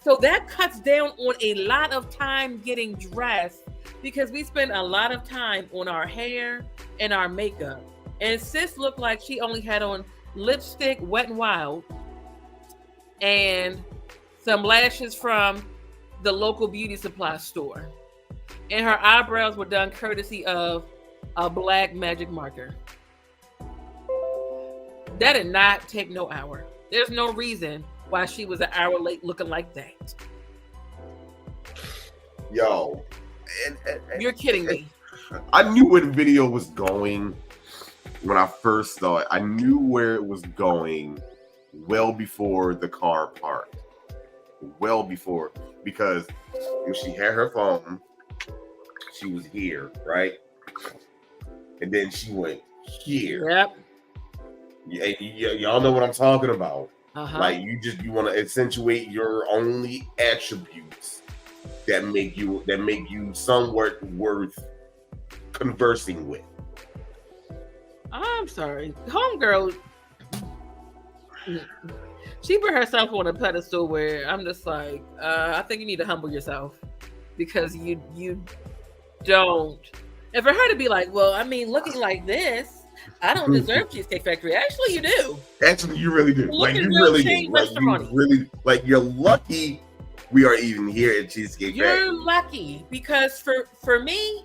So that cuts down on a lot of time getting dressed because we spend a lot of time on our hair and our makeup. And sis looked like she only had on lipstick, Wet n Wild, and some lashes from the local beauty supply store. And her eyebrows were done courtesy of a black magic marker. That did not take no hour. There's no reason why she was an hour late looking like that. Yo. You're kidding me. I knew where the video was going when I first saw it. I knew where it was going well before the car parked. Well before. Because when she had her phone, she was here, right? And then she went here. Yep. Y'all know what I'm talking about. Uh-huh. Like you want to accentuate your only attributes that make you somewhat worth conversing with. I'm sorry, homegirl. She put herself on a pedestal where I'm just like, I think you need to humble yourself because you don't. And for her to be like, well, I mean, looking like this, I don't deserve Cheesecake Factory. Actually, you do. Actually, you really do. Like you really do. Like you're lucky we are even here at Cheesecake Factory. You're lucky because for me,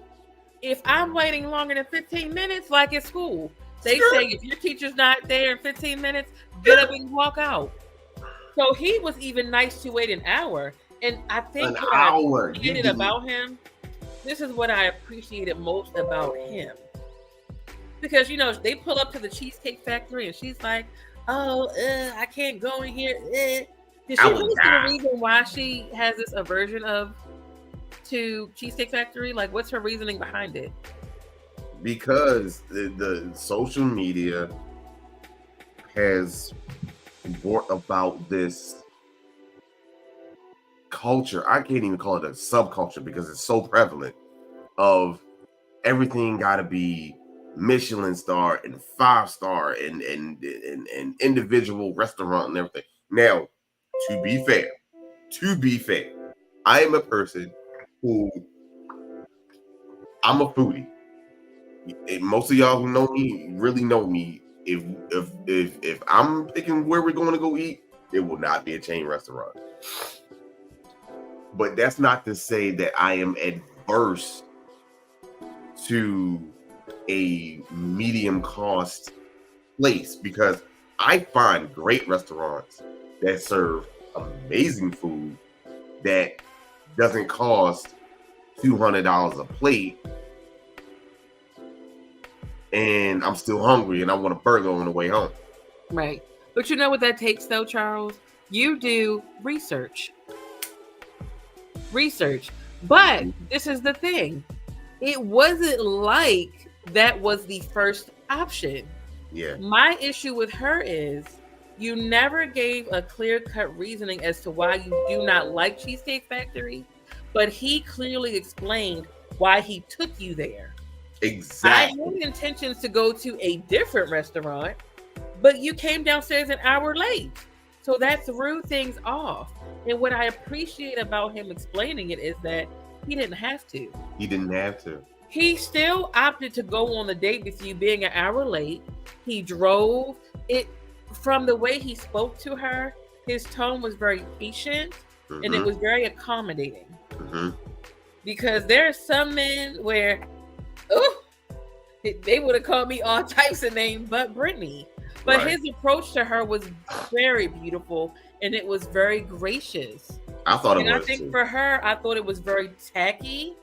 if I'm waiting longer than 15 minutes, like at school, they say if your teacher's not there in 15 minutes, get up and walk out. So he was even nice to wait an hour. And I think what I appreciated about him, this is what I appreciated most about him. Because, they pull up to the Cheesecake Factory and she's like, oh, I can't go in here. Did she really see the reason why she has this aversion to Cheesecake Factory? Like, what's her reasoning behind it? Because the social media has brought about this culture. I can't even call it a subculture because it's so prevalent of everything got to be Michelin star and 5-star and individual restaurant and everything. Now, to be fair, I am a person food. I'm a foodie. And most of y'all who know me really know me. If I'm picking where we're going to go eat, it will not be a chain restaurant. But that's not to say that I am adverse to a medium cost place, because I find great restaurants that serve amazing food that doesn't cost $200 a plate, and I'm still hungry and I want a burger on the way home. Right. But you know what that takes though, Charles? You do research. But this is the thing. It wasn't like that was the first option. Yeah. My issue with her is you never gave a clear-cut reasoning as to why you do not like Cheesecake Factory, but he clearly explained why he took you there. Exactly. I had intentions to go to a different restaurant, but you came downstairs an hour late. So that threw things off. And what I appreciate about him explaining it is that he didn't have to. He didn't have to. He still opted to go on the date with you being an hour late. He drove. It from the way he spoke to her, his tone was very patient and it was very accommodating. Because there are some men where, they would have called me all types of names but Brittany. But his approach to her was very beautiful and it was very gracious. I thought it was. And I think for her, I thought it was very tacky.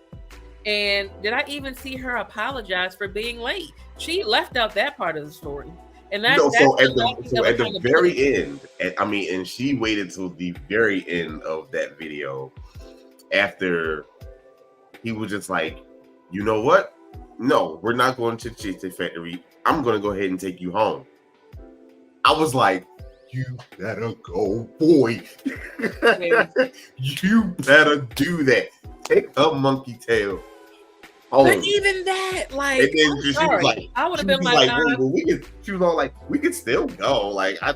And did I even see her apologize for being late? She left out that part of the story. And that's at the very end, and she waited till the very end of that video after he was just like, you know what? No, we're not going to the Cheesecake Factory. I'm going to go ahead and take you home. I was like, you better go, boy. You better do that. Take a monkey tail home. But even that, like, and then she was like, I would have been like, she was all like, we could still go. Like, I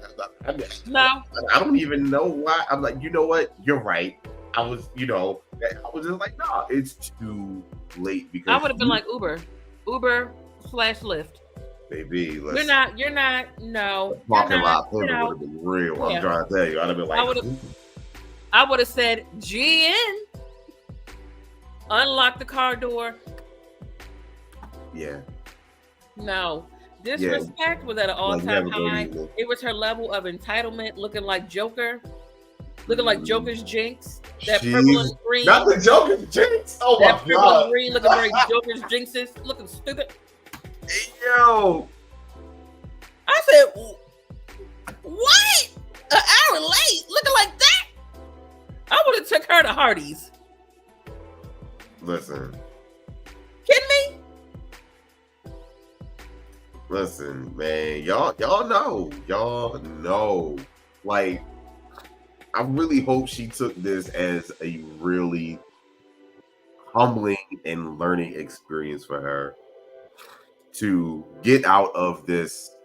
don't even know why. I'm like, you know what? You're right. I was just like, no, it's too late. Because I would have been like Uber/Lyft. Baby, you're not. No, parking lot would have been real. Yeah. I'm trying to tell you, I'd have been like, I would have said GN, unlock the car door. Yeah. No, disrespect was at an all-time high. It was her level of entitlement, looking like Joker, looking like Joker's jinx. That purple and green. Not the Joker's jinx. Oh my god. That purple and green, looking very Joker's jinxes, looking stupid. Hey, yo. I said, what? An hour late? Looking like that? I would have took her to Hardee's. Listen. Kidding me? Listen, man. Y'all know. Like, I really hope she took this as a really humbling and learning experience for her to get out of this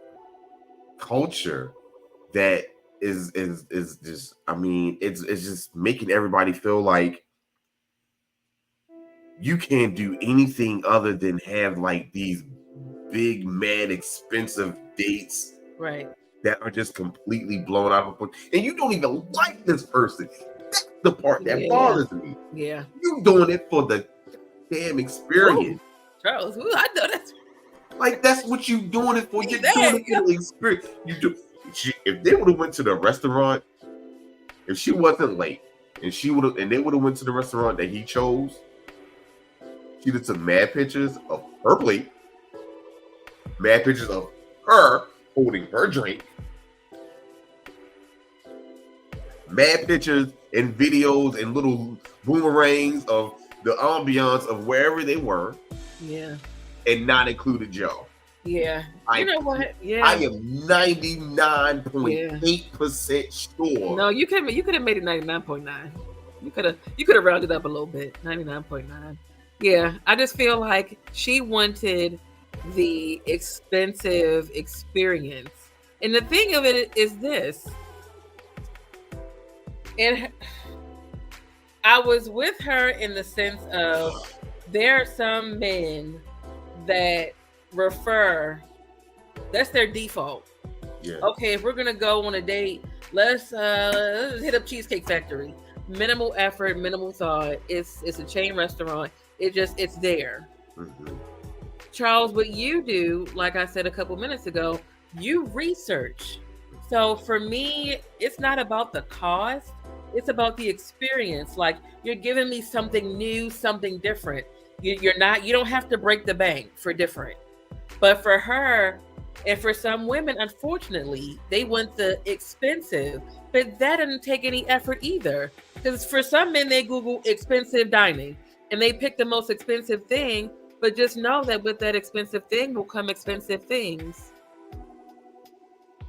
culture that is just, it's just making everybody feel like you can't do anything other than have like these big, mad, expensive dates, right? That are just completely blown out of proportion, and you don't even like this person. That's the part that bothers me. Yeah, you doing it for the damn experience, Charles. I know that's like that's what you doing it for. You're doing it for the experience. You do. If they would have went to the restaurant, if she wasn't late, and they would have went to the restaurant that he chose, she'd have took mad pictures of her plate, mad pictures of her holding her drink, mad pictures and videos and little boomerangs of the ambiance of wherever they were. Yeah. And not included Joe. Yeah. You know what? Yeah. I am 99.8% sure. No, you could have made it 99.9. You could have rounded up a little bit. 99.9. Yeah. I just feel like she wanted the expensive experience. And the thing of it is this. And I was with her in the sense of there are some men that refer, that's their default. Yeah. Okay, if we're gonna go on a date, let's hit up Cheesecake Factory. Minimal effort, minimal thought. It's a chain restaurant. It's there. Mm-hmm. Charles, what you do, like I said a couple minutes ago, you research. So for me, it's not about the cost, it's about the experience. Like you're giving me something new, something different. You don't have to break the bank for different. But for her, and for some women, unfortunately, they want the expensive, but that doesn't take any effort either. Because for some men, they Google expensive dining and they pick the most expensive thing, but just know that with that expensive thing will come expensive things.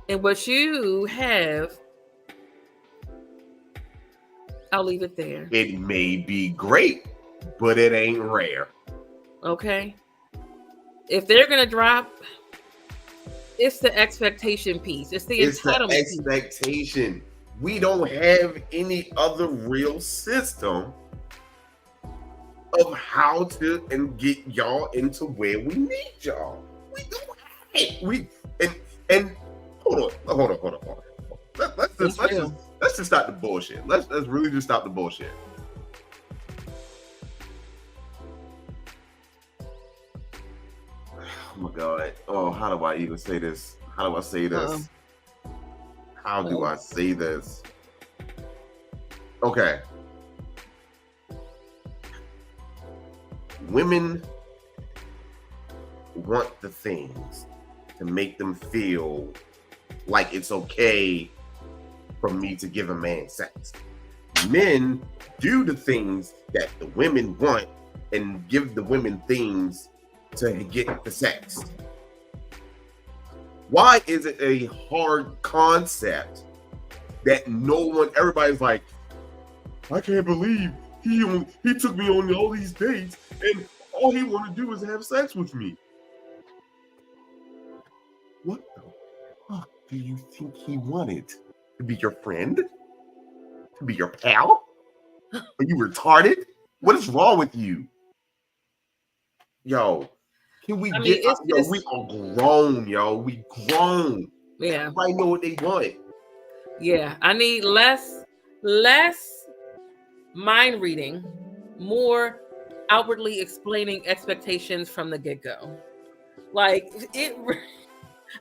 And what you have, I'll leave it there. It may be great, but it ain't rare. Okay. If they're going to drop, it's the expectation piece. It's the entitlement expectation. Piece. We don't have any other real system of how to and get y'all into where we need y'all. We don't have it. And hold on. Let's just stop the bullshit. Let's really just stop the bullshit. Oh my God. Oh, how do I even say this? How do I say this? How do I say this? Okay. Women want the things to make them feel like it's okay for me to give a man sex. Men do the things that the women want and give the women things to get the sex. Why is it a hard concept that everybody's like, I can't believe he took me on all these dates and all he wanted to do was have sex with me. What the fuck do you think he wanted? To be your friend? To be your pal? Are you retarded? What is wrong with you? Yo, can we we are grown, yo. We grown. Yeah. Everybody know what they want. Yeah, I need less mind reading, more outwardly explaining expectations from the get-go. Like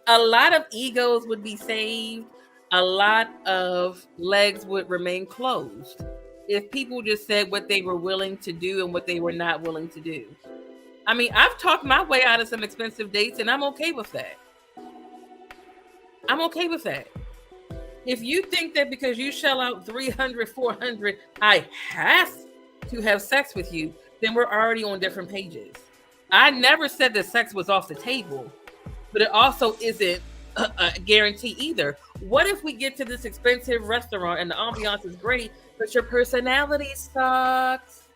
a lot of egos would be saved, a lot of legs would remain closed if people just said what they were willing to do and what they were not willing to do. I mean, I've talked my way out of some expensive dates and I'm okay with that. I'm okay with that. If you think that because you shell out $300, $400, I have to have sex with you, then we're already on different pages. I never said that sex was off the table, but it also isn't a guarantee either. What if we get to this expensive restaurant and the ambiance is great, but your personality sucks?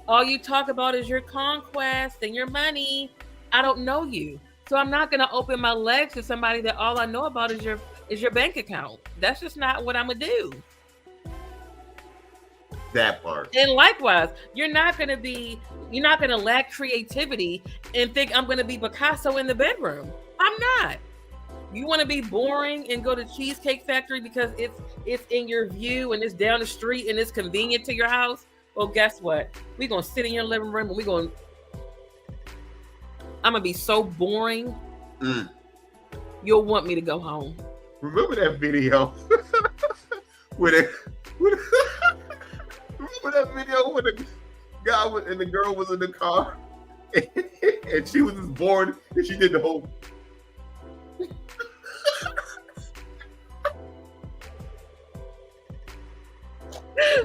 All you talk about is your conquest and your money. I don't know you. So I'm not going to open my legs to somebody that all I know about is your bank account. That's just not what I'm going to do. That part. And likewise, you're not going to lack creativity and think I'm going to be Picasso in the bedroom. I'm not. You want to be boring and go to Cheesecake Factory because it's in your view and it's down the street and it's convenient to your house? Well, guess what? We're going to sit in your living room and I'm going to be so boring. You'll want me to go home. Remember that video? Remember that video when the guy and the girl was in the car and she was just bored and she did the whole...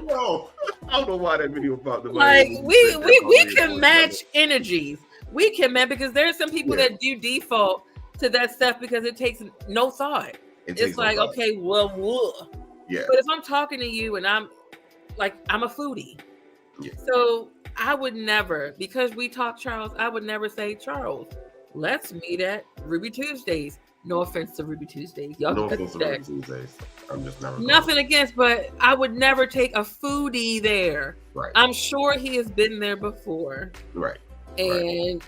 No, I don't know why that video popped in my head. Like we can match energies. We can match because there are some people that do default to that stuff because it takes no thought. It's like, okay, well, yeah. But if I'm talking to you and I'm a foodie, so I would never, because we talk Charles, I would never say, Charles, let's meet at Ruby Tuesdays. No offense to Ruby Tuesdays. Y'all No can offense to cut Ruby that. Tuesdays. I'm just never Nothing against, but I would never take a foodie there. Right. I'm sure he has been there before. Right. And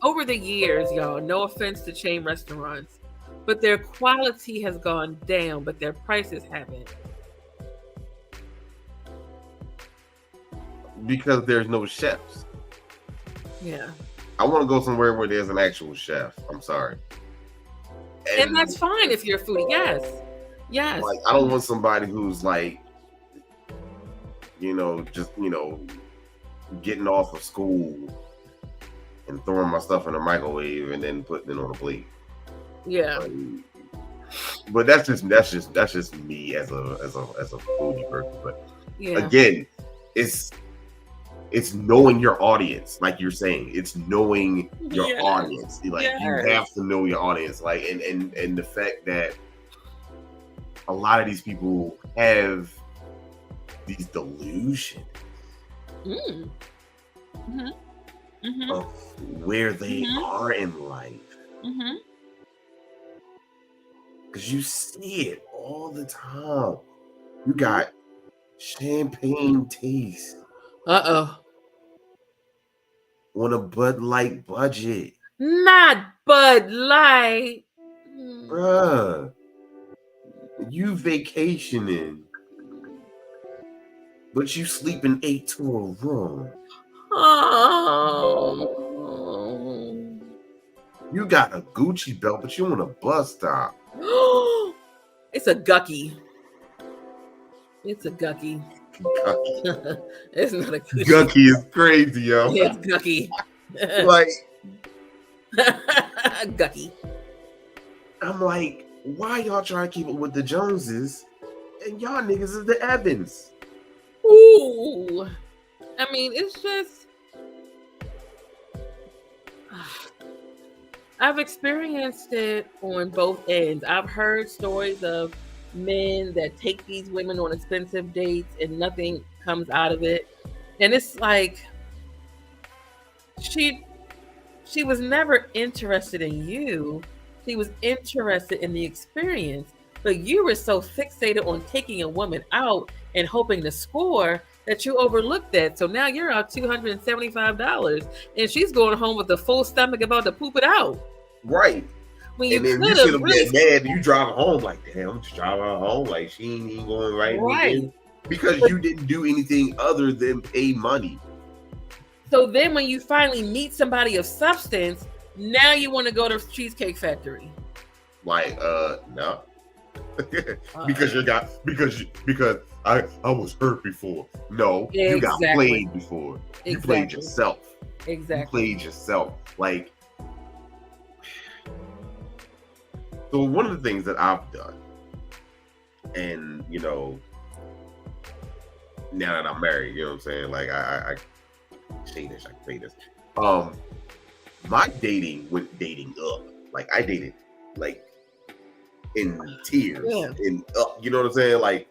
over the years, y'all, no offense to chain restaurants, but their quality has gone down, but their prices haven't. Because there's no chefs. Yeah. I want to go somewhere where there's an actual chef. I'm sorry. And that's fine if you're a foodie. Yes. Yes. Like, I don't want somebody who's like, just, getting off of school and throwing my stuff in the microwave and then putting it on a plate. Yeah. But that's just me as a foodie person. But again, it's knowing your audience, like you're saying. It's knowing your audience. Like you have to know your audience. Like and the fact that a lot of these people have these delusions of where they are in life. Because you see it all the time. You got champagne taste. On a Bud Light budget. Not Bud Light. Bruh. You vacationing. But you sleeping 8 to a room. Oh. You got a Gucci belt, but you on a bus stop. It's a gucky. It's a gucky. It's not a Gucci. Gucky is crazy, yo. It's gucky. Like gucky. I'm like, why y'all trying to keep it with the Joneses and y'all niggas is the Evans? Ooh. I mean, it's just I've experienced it on both ends. I've heard stories of men that take these women on expensive dates and nothing comes out of it. And it's like she was never interested in you. She was interested in the experience. But you were so fixated on taking a woman out and hoping to score that you overlooked that. So now you're out $275 and she's going home with a full stomach about to poop it out. Right. When and then you should have been mad. You drive home like, damn, I'm just driving her home. Like, she ain't even going right. Because you didn't do anything other than pay money. So then when you finally meet somebody of substance, now you want to go to Cheesecake Factory. Like, no. because I was hurt before. No, you got played before. You played yourself. Exactly. You played yourself. Like, so one of the things that I've done, and now that I'm married, you know what I'm saying? Like, I say this, I can say this. My dating went dating up. Like, I dated like in tears and up. You know what I'm saying? Like,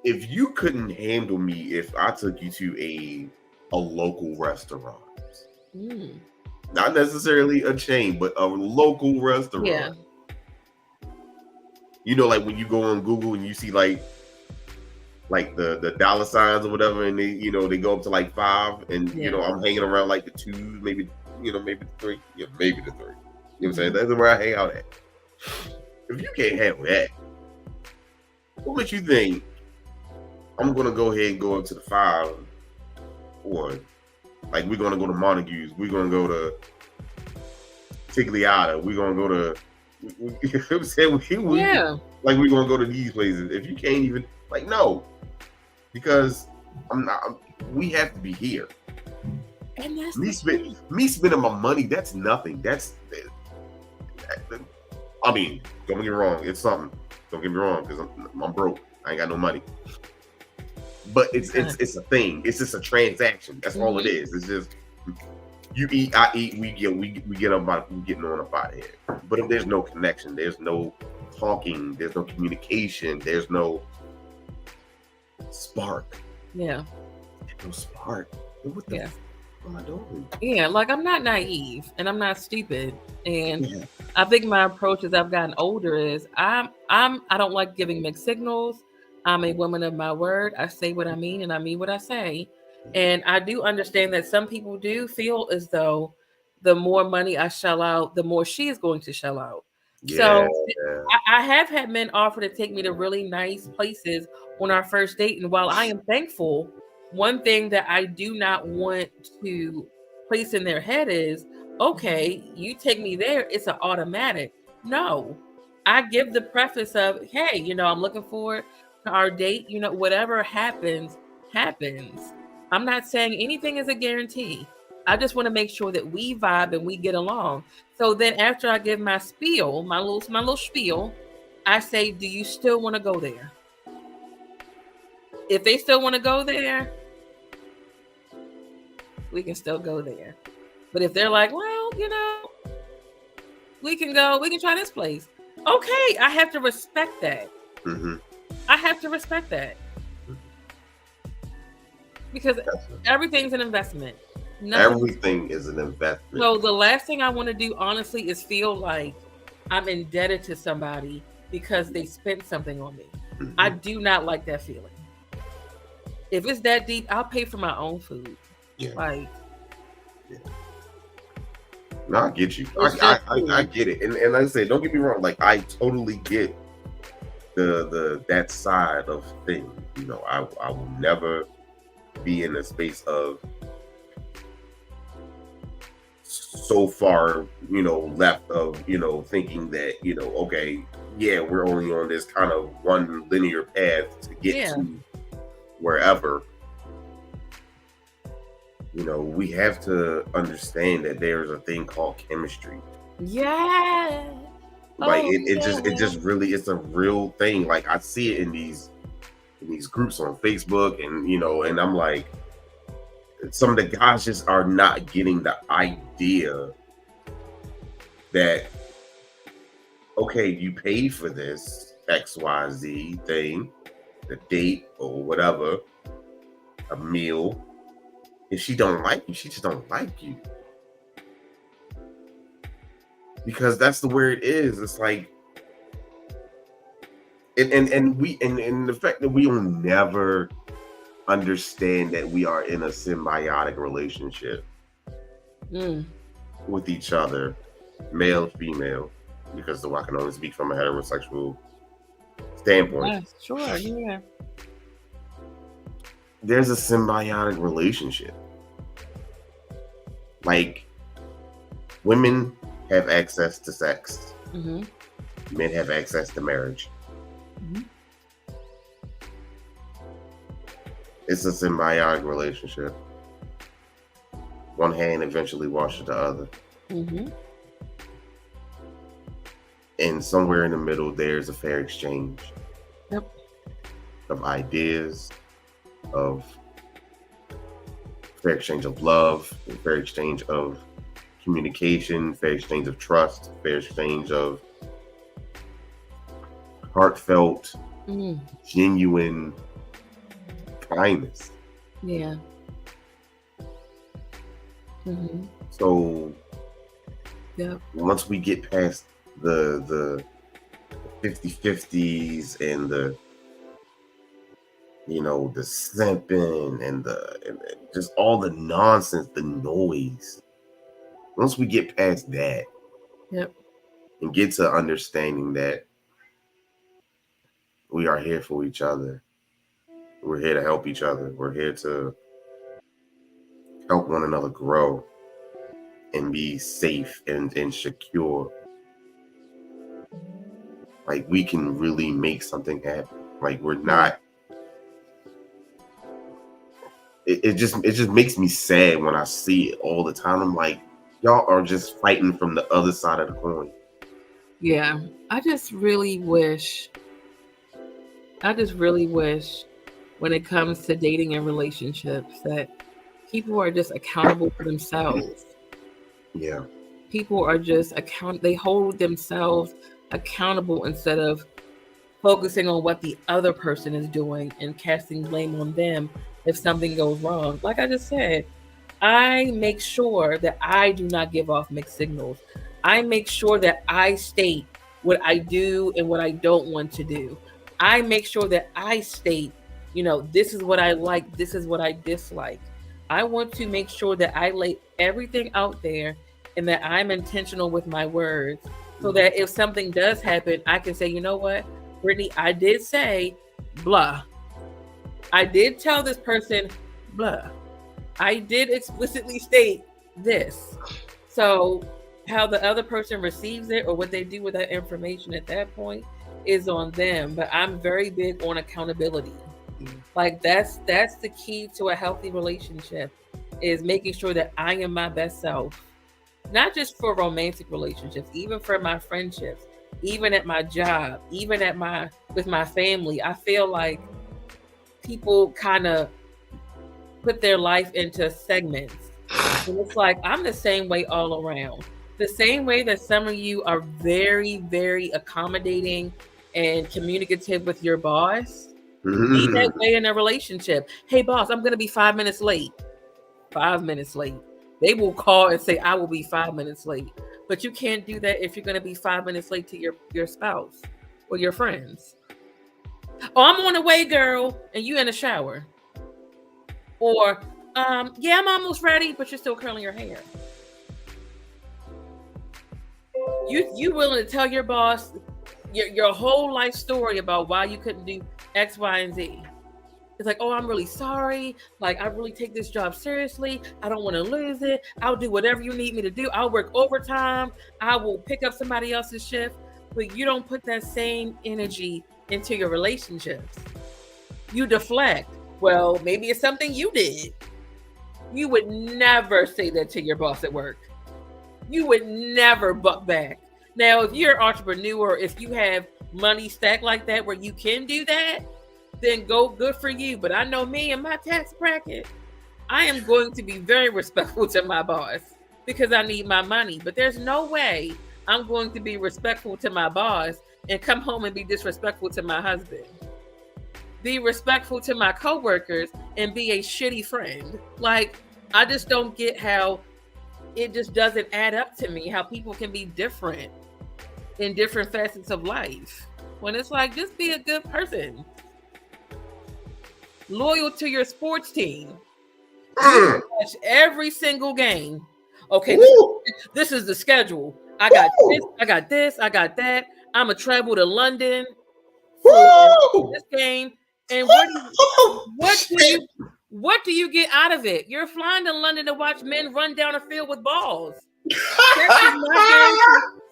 if you couldn't handle me if I took you to a local restaurant, not necessarily a chain, but a local restaurant. Yeah. Like when you go on Google and you see like the dollar signs or whatever, and they they go up to like 5, and I'm hanging around like the 2s, maybe maybe the 3, maybe the 3. You know what I'm saying? That's where I hang out at. If you can't handle that, what makes you think I'm gonna go ahead and go up to the 5 one? Like, we're gonna go to Montague's, we're gonna go to Tigliata, we're gonna go to like we're gonna go to these places. If you can't even, like, no, because we have to be here. And that's me spending my money, that's nothing. I mean, don't get me wrong, it's something. Don't get me wrong, because I'm broke. I ain't got no money. But it's a thing. It's just a transaction. That's all it is. It's just you eat, I eat, we getting on up out of here. But if there's no connection, there's no talking, there's no communication, there's no spark. Yeah. There's no spark. What am I doing? Yeah, like I'm not naive and I'm not stupid. And I think my approach as I've gotten older is I don't like giving mixed signals. I'm a woman of my word. I say what I mean and I mean what I say. And I do understand that some people do feel as though the more money I shell out, the more she is going to shell out. Yeah. So I have had men offer to take me to really nice places on our first date. And while I am thankful, one thing that I do not want to place in their head is, okay, you take me there, it's an automatic. No, I give the preface of, hey, I'm looking forward to our date. Whatever happens, happens. I'm not saying anything is a guarantee. I just want to make sure that we vibe and we get along. So then after I give my spiel, my little spiel, I say, do you still want to go there? If they still want to go there, we can still go there. But if they're like, well, we can try this place. Okay, I have to respect that. Mm-hmm. I have to respect that. Because everything's an investment. Everything is an investment. So the last thing I want to do, honestly, is feel like I'm indebted to somebody because they spent something on me. Mm-hmm. I do not like that feeling. If it's that deep, I'll pay for my own food. Yeah. Yeah. No, I get you. I get it. And like I say, don't get me wrong. Like, I totally get that side of things. I will never be in a space of so far, left of, thinking that, okay, yeah, we're only on this kind of one linear path to get to wherever. We have to understand that there's a thing called chemistry. Yeah. Like it just really, it's a real thing. Like, I see it in these groups on Facebook, and and I'm like, some of the guys just are not getting the idea that, okay, you paid for this XYZ thing, the date or whatever, a meal. If she don't like you, she just don't like you. Because that's the where it is. It's like, and the fact that we will never understand that we are in a symbiotic relationship with each other, male, female, because I can only speak from a heterosexual standpoint. Yeah, sure, yeah. There's a symbiotic relationship. Like, women have access to sex. Mm-hmm. Men have access to marriage. Mm-hmm. It's a symbiotic relationship. One hand eventually washes the other. Mm-hmm. And somewhere in the middle, there's a fair exchange. Yep. Of ideas, of fair exchange of love, fair exchange of communication, fair exchange of trust, fair exchange of heartfelt, genuine kindness. Yeah. Mm-hmm. So, once we get past the 50-50s and the simping and just all the nonsense, the noise. Once we get past that, and get to understanding that we are here for each other, we're here to help each other, we're here to help one another grow and be safe and secure. Like, we can really make something happen. Like, we're not. It just makes me sad when I see it all the time. I'm like, y'all are just fighting from the other side of the coin. Yeah, I just really wish when it comes to dating and relationships that people are just accountable for themselves. Yeah. People are just they hold themselves accountable instead of focusing on what the other person is doing and casting blame on them if something goes wrong. Like I just said, I make sure that I do not give off mixed signals. I make sure that I state what I do and what I don't want to do. I make sure that I state, this is what I like, this is what I dislike. I want to make sure that I lay everything out there and that I'm intentional with my words so that if something does happen, I can say, you know what, Brittany, I did say blah. I did tell this person blah. I did explicitly state this. So how the other person receives it or what they do with that information at that point is on them. But I'm very big on accountability. Like that's the key to a healthy relationship, is making sure that I am my best self. Not just for romantic relationships, even for my friendships, even at my job, even with my family. I feel like people kind of put their life into segments. And it's like, I'm the same way all around. The same way that some of you are very, very accommodating and communicative with your boss, be that way in a relationship. Hey, boss, I'm going to be 5 minutes late. 5 minutes late. They will call and say, I will be 5 minutes late. But you can't do that if you're going to be 5 minutes late to your spouse or your friends. Oh, I'm on the way, girl, and you in the shower. Or, yeah, I'm almost ready, but you're still curling your hair. You willing to tell your boss your whole life story about why you couldn't do X, Y, and Z. It's like, oh, I'm really sorry. Like, I really take this job seriously. I don't want to lose it. I'll do whatever you need me to do. I'll work overtime. I will pick up somebody else's shift. But you don't put that same energy into your relationships. You deflect. Well, maybe it's something you did. You would never say that to your boss at work. You would never buck back. Now, if you're an entrepreneur, if you have money stacked like that where you can do that, then good for you. But I know me and my tax bracket, I am going to be very respectful to my boss because I need my money. But there's no way I'm going to be respectful to my boss and come home and be disrespectful to my husband. Be respectful to my coworkers and be a shitty friend. Like, I just don't get how it just doesn't add up to me, how people can be different in different facets of life. When it's like, just be a good person. Loyal to your sports team. Watch every single game. Okay, this is the schedule. I got this, I got this, I got that. I'm going to travel to London for this game. And what do you get out of it? You're flying to London to watch men run down a field with balls.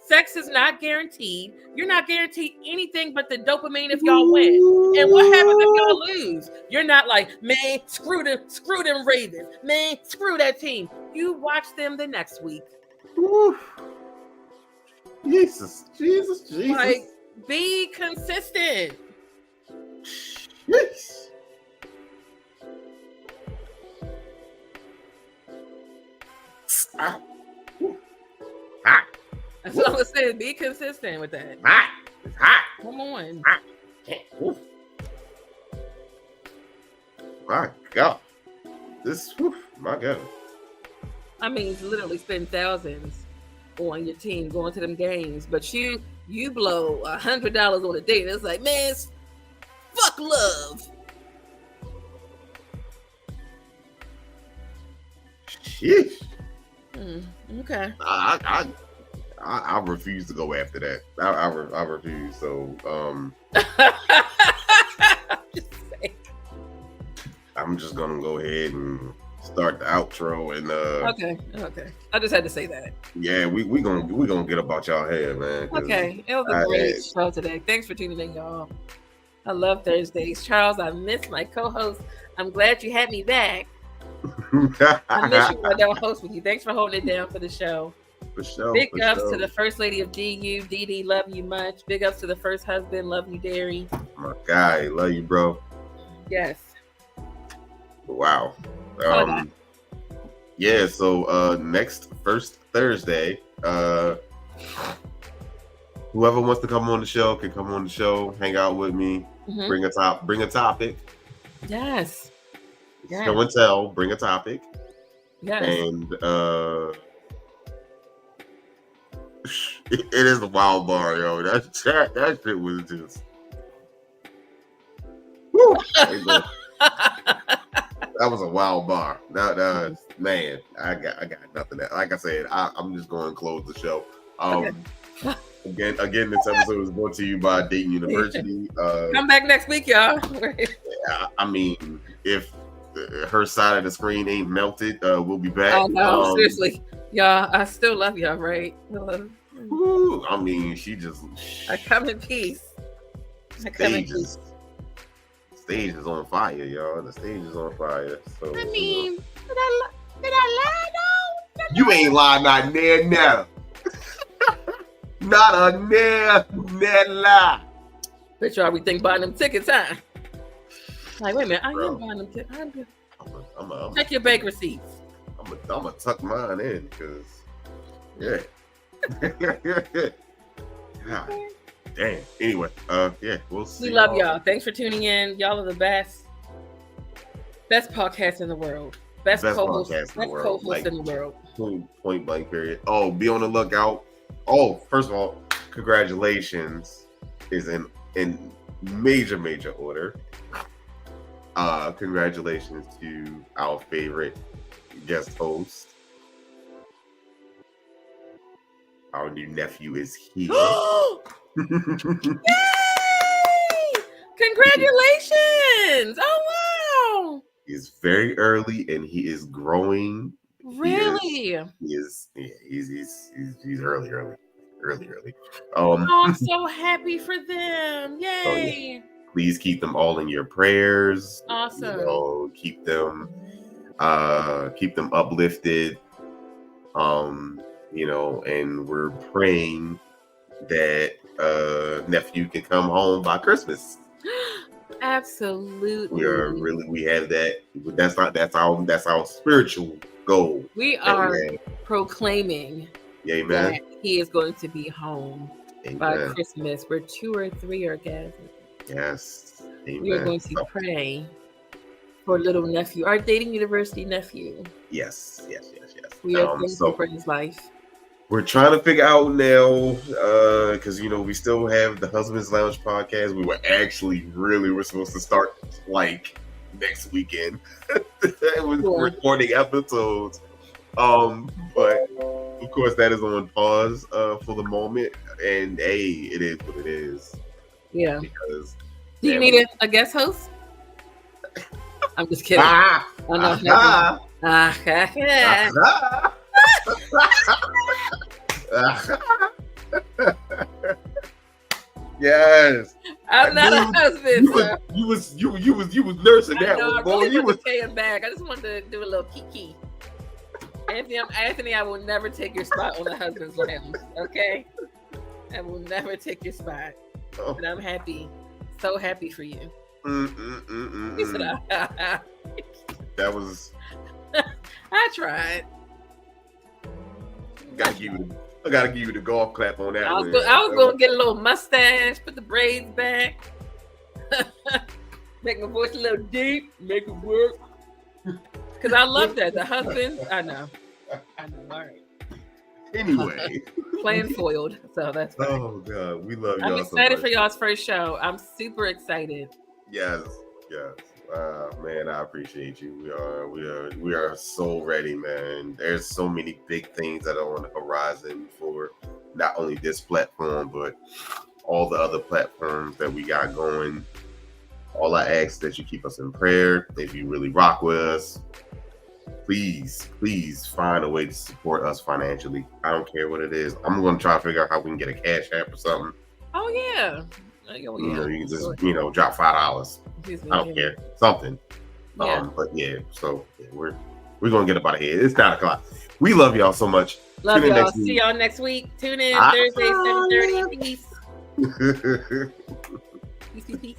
Sex is not guaranteed. You're not guaranteed anything but the dopamine if y'all win. And what happens if y'all lose? You're not like, man, screw them Ravens. Man, screw that team. You watch them the next week. Jesus. Like, be consistent. Yes. Hot. That's what I said. Be consistent with that. Hot. It's hot. Come on. Hot. My God. My God. I mean, literally spend thousands on your team going to them games, but you blow $100 on a date. It's like, man, fuck love. Sheesh. Okay. I refuse to go after that. I refuse. So I'm just gonna go ahead and start the outro and okay. I just had to say that. Yeah, we gonna get about y'all head, man. Okay, it was a great show today. Thanks for tuning in, y'all. I love Thursdays. Charles, I miss my co-host. I'm glad you had me back. I miss you when I don't host with you. Thanks for holding it down for the show. For sure. Big ups to the first lady of DU, DD, love you much. Big ups to the first husband, love you, Derry. My guy, love you, bro. Yes. Wow. Yeah, so next first Thursday, whoever wants to come on the show can come on the show, hang out with me, bring a topic. Yes. Show and tell, bring a topic. Yes. And it is a wild bar, yo. That shit was just. Woo! That was a wild bar. That man, I got nothing. Like I said, I'm just going to close the show. Again, this episode is brought to you by Dayton University. Come back next week, y'all. I mean, if her side of the screen ain't melted, we'll be back. I know, seriously, y'all. I still love y'all, right? I mean, she just. I come in peace. Stage is on fire, y'all. The stage is on fire. So I mean, did I lie though? You ain't lying, not near now. Not a near lie. Bet y'all we think buying them tickets, huh? Like, wait a minute, I am buying them tickets. Check your bank receipts. I'm gonna tuck mine in because, yeah. God, damn. Anyway, yeah, we'll see. We love y'all. Thanks for tuning in. Y'all are the best. Best podcast in the world. Best co-host in the world. In the world. Point blank period. Oh, be on the lookout. Oh, first of all, congratulations is in major order. Congratulations to our favorite guest host. Our new nephew is here. Yay! Congratulations! Oh wow! He's very early and he is growing. Really? He's early. Oh, I'm so happy for them! Yay! So, yeah. Please keep them all in your prayers. Awesome. Keep them uplifted. And we're praying that nephew can come home by Christmas. Absolutely. We have that. That's our spiritual goal. We are proclaiming that he is going to be home by Christmas, where 2 or 3 are gathered. Yes. Amen. We are going to pray for little nephew, our Dating University nephew. Yes. We are thankful for his life. We're trying to figure out now, because we still have the Husband's Lounge podcast. We were supposed to start like next weekend. Recording episodes. But of course that is on pause for the moment. And it is what it is. Yeah. Because do you need a guest host? I'm just kidding. Yes. I'm not a husband. You was nursing that one, boy. You was paying back. I just wanted to do a little kiki. Anthony, I will never take your spot on the Husband's Lounge. Okay, I will never take your spot. Oh. But I'm happy, so happy for you. That was. I tried. I gotta give you the golf clap on that. I was gonna get a little mustache, put the braids back, make my voice a little deep, make it work. Because I love that. The husband, I know. All right. Anyway, playing foiled, so that's fine. Oh God, we love y'all. I'm excited for y'all's first show. I'm super excited. Yes. Man, I appreciate you. We are so ready, man. There's so many big things that are on the horizon for not only this platform, but all the other platforms that we got going. All I ask that you keep us in prayer. If you really rock with us, please find a way to support us financially. I don't care what it is. I'm going to try to figure out how we can get a cash app or something. Oh yeah. You can just drop $5. I don't care, something. Yeah. But yeah, so we're gonna get up out of here. It's 9:00. We love y'all so much. Love y'all. See y'all next week. Tune in Thursday 7:30. Peace. Peace.